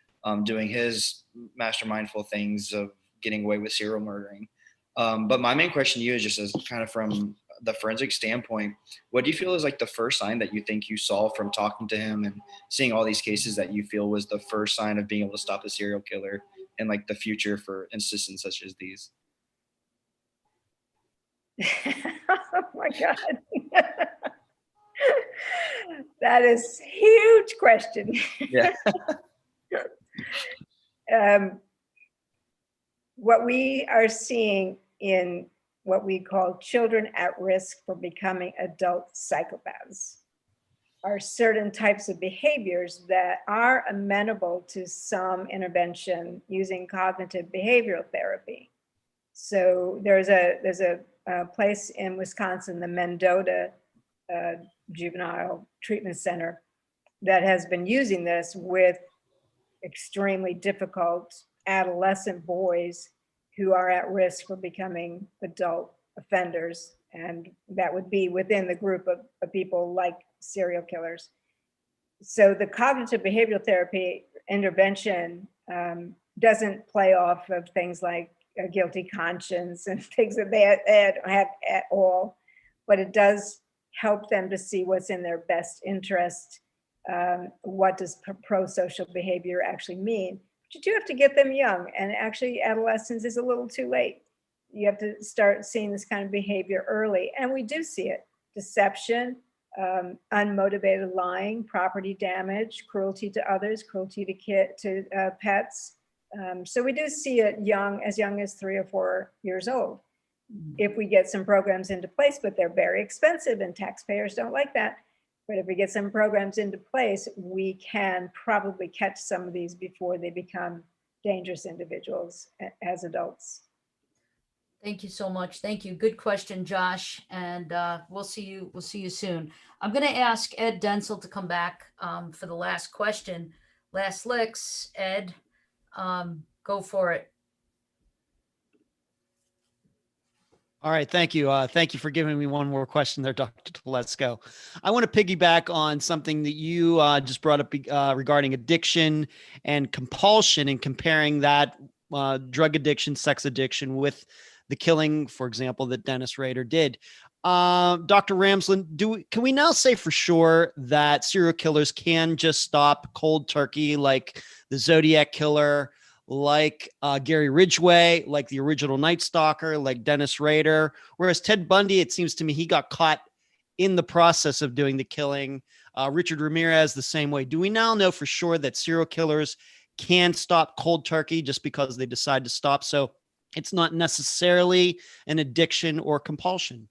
doing his mastermindful things of getting away with serial murdering. But my main question to you is just as kind of from the forensic standpoint, what do you feel is like the first sign that you think you saw from talking to him and seeing all these cases that you feel was the first sign of being able to stop a serial killer in like the future for instances such as these? Oh my God. That is a huge question. Yeah. What we are seeing in what we call children at risk for becoming adult psychopaths are certain types of behaviors that are amenable to some intervention using cognitive behavioral therapy. So there's a place in Wisconsin, the Mendota Juvenile Treatment Center, that has been using this with extremely difficult adolescent boys who are at risk for becoming adult offenders. And that would be within the group of people like serial killers. So the cognitive behavioral therapy intervention doesn't play off of things like a guilty conscience and things that they don't have at all, but it does help them to see what's in their best interest. What does pro-social behavior actually mean? But you do have to get them young, and actually adolescence is a little too late. You have to start seeing this kind of behavior early, and we do see it. Deception, unmotivated lying, property damage, cruelty to others, cruelty to pets. So we do see it as young as 3 or 4 years old. If we get some programs into place, but they're very expensive and taxpayers don't like that. But if we get some programs into place, we can probably catch some of these before they become dangerous individuals as adults. Thank you so much. Thank you. Good question, Josh. And we'll see you soon. I'm going to ask Ed Denzel to come back for the last question. Last licks, Ed, go for it. All right, thank you. Thank you for giving me one more question there, Dr. Telesco. I want to piggyback on something that you just brought up regarding addiction and compulsion and comparing that drug addiction, sex addiction with the killing, for example, that Dennis Rader did. Dr. Ramsland, can we now say for sure that serial killers can just stop cold turkey like the Zodiac Killer, like Gary Ridgway, like the original Night Stalker, like Dennis Rader? Whereas Ted Bundy, it seems to me he got caught in the process of doing the killing. Richard Ramirez, the same way. Do we now know for sure that serial killers can stop cold turkey just because they decide to stop? So it's not necessarily an addiction or compulsion.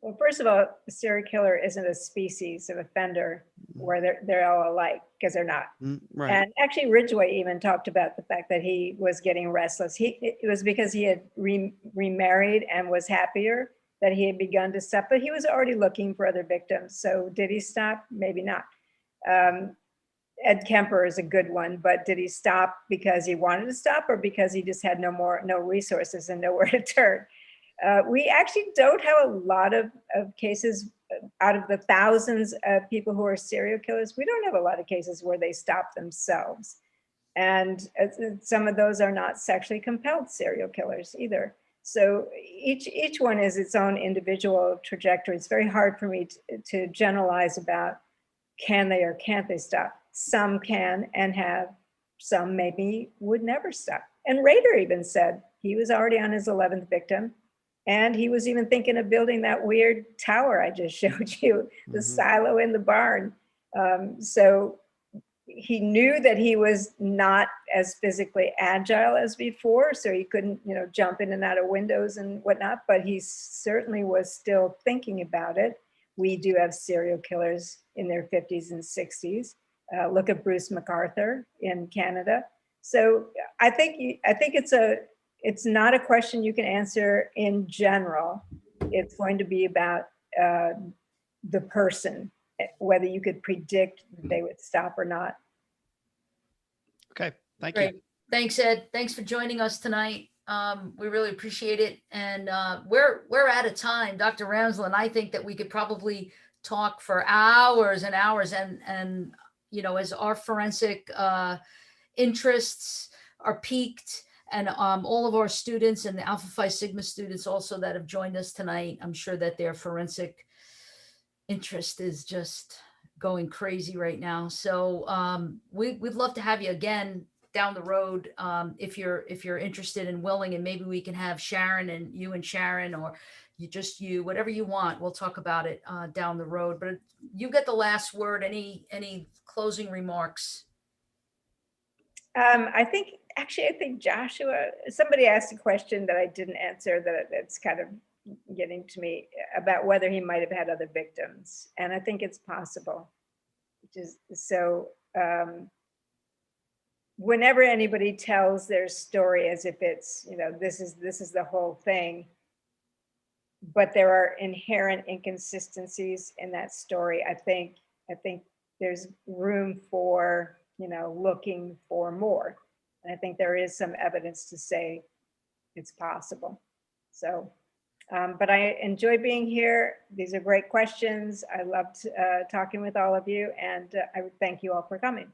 Well, first of all, the serial killer isn't a species of offender where they're all alike, because they're not. Right. And actually, Ridgway even talked about the fact that he was getting restless. It was because he had remarried and was happier that he had begun to stop, but he was already looking for other victims. So did he stop? Maybe not. Ed Kemper is a good one, but did he stop because he wanted to stop, or because he just had no resources and nowhere to turn? We actually don't have a lot of cases out of the thousands of people who are serial killers. We don't have a lot of cases where they stop themselves. And some of those are not sexually compelled serial killers either. So each one is its own individual trajectory. It's very hard for me to generalize about can they or can't they stop. Some can and have, some maybe would never stop. And Rader even said he was already on his 11th victim. And he was even thinking of building that weird tower I just showed you, the silo in the barn. So he knew that he was not as physically agile as before, so he couldn't, jump in and out of windows and whatnot, but he certainly was still thinking about it. We do have serial killers in their 50s and 60s. Look at Bruce MacArthur in Canada. So I think it's not a question you can answer in general. It's going to be about the person, whether you could predict they would stop or not. Okay, thank Great. you. Thanks, Ed. Thanks for joining us tonight. We really appreciate it. And we're out of time. Dr. Ramsland, I think that we could probably talk for hours and hours. And as our forensic interests are piqued, and all of our students and the Alpha Phi Sigma students also that have joined us tonight, I'm sure that their forensic interest is just going crazy right now. So we'd love to have you again down the road if you're interested and willing, and maybe we can have Sharon and Sharon, or you, whatever you want. We'll talk about it down the road. But you get the last word. Any closing remarks? I think Joshua, somebody asked a question that I didn't answer that's kind of getting to me about whether he might have had other victims. And I think it's possible. Whenever anybody tells their story as if it's, this is the whole thing, but there are inherent inconsistencies in that story, I think there's room for, looking for more. And I think there is some evidence to say it's possible. So, but I enjoy being here. These are great questions. I loved talking with all of you, and I would thank you all for coming.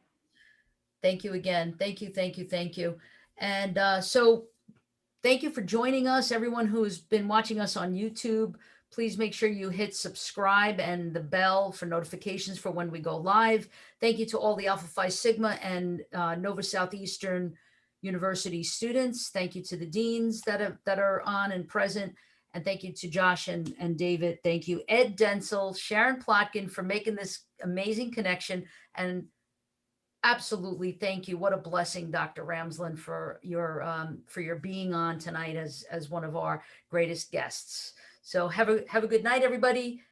Thank you again. Thank you. And so thank you for joining us. Everyone who's been watching us on YouTube, please make sure you hit subscribe and the bell for notifications for when we go live. Thank you to all the Alpha Phi Sigma and Nova Southeastern University students. Thank you to the deans that are on and present. And thank you to Josh and David. Thank you, Ed Denzel, Sharon Plotkin, for making this amazing connection. And absolutely, thank you. What a blessing, Dr. Ramsland, for your being on tonight as one of our greatest guests. So have a good night, everybody.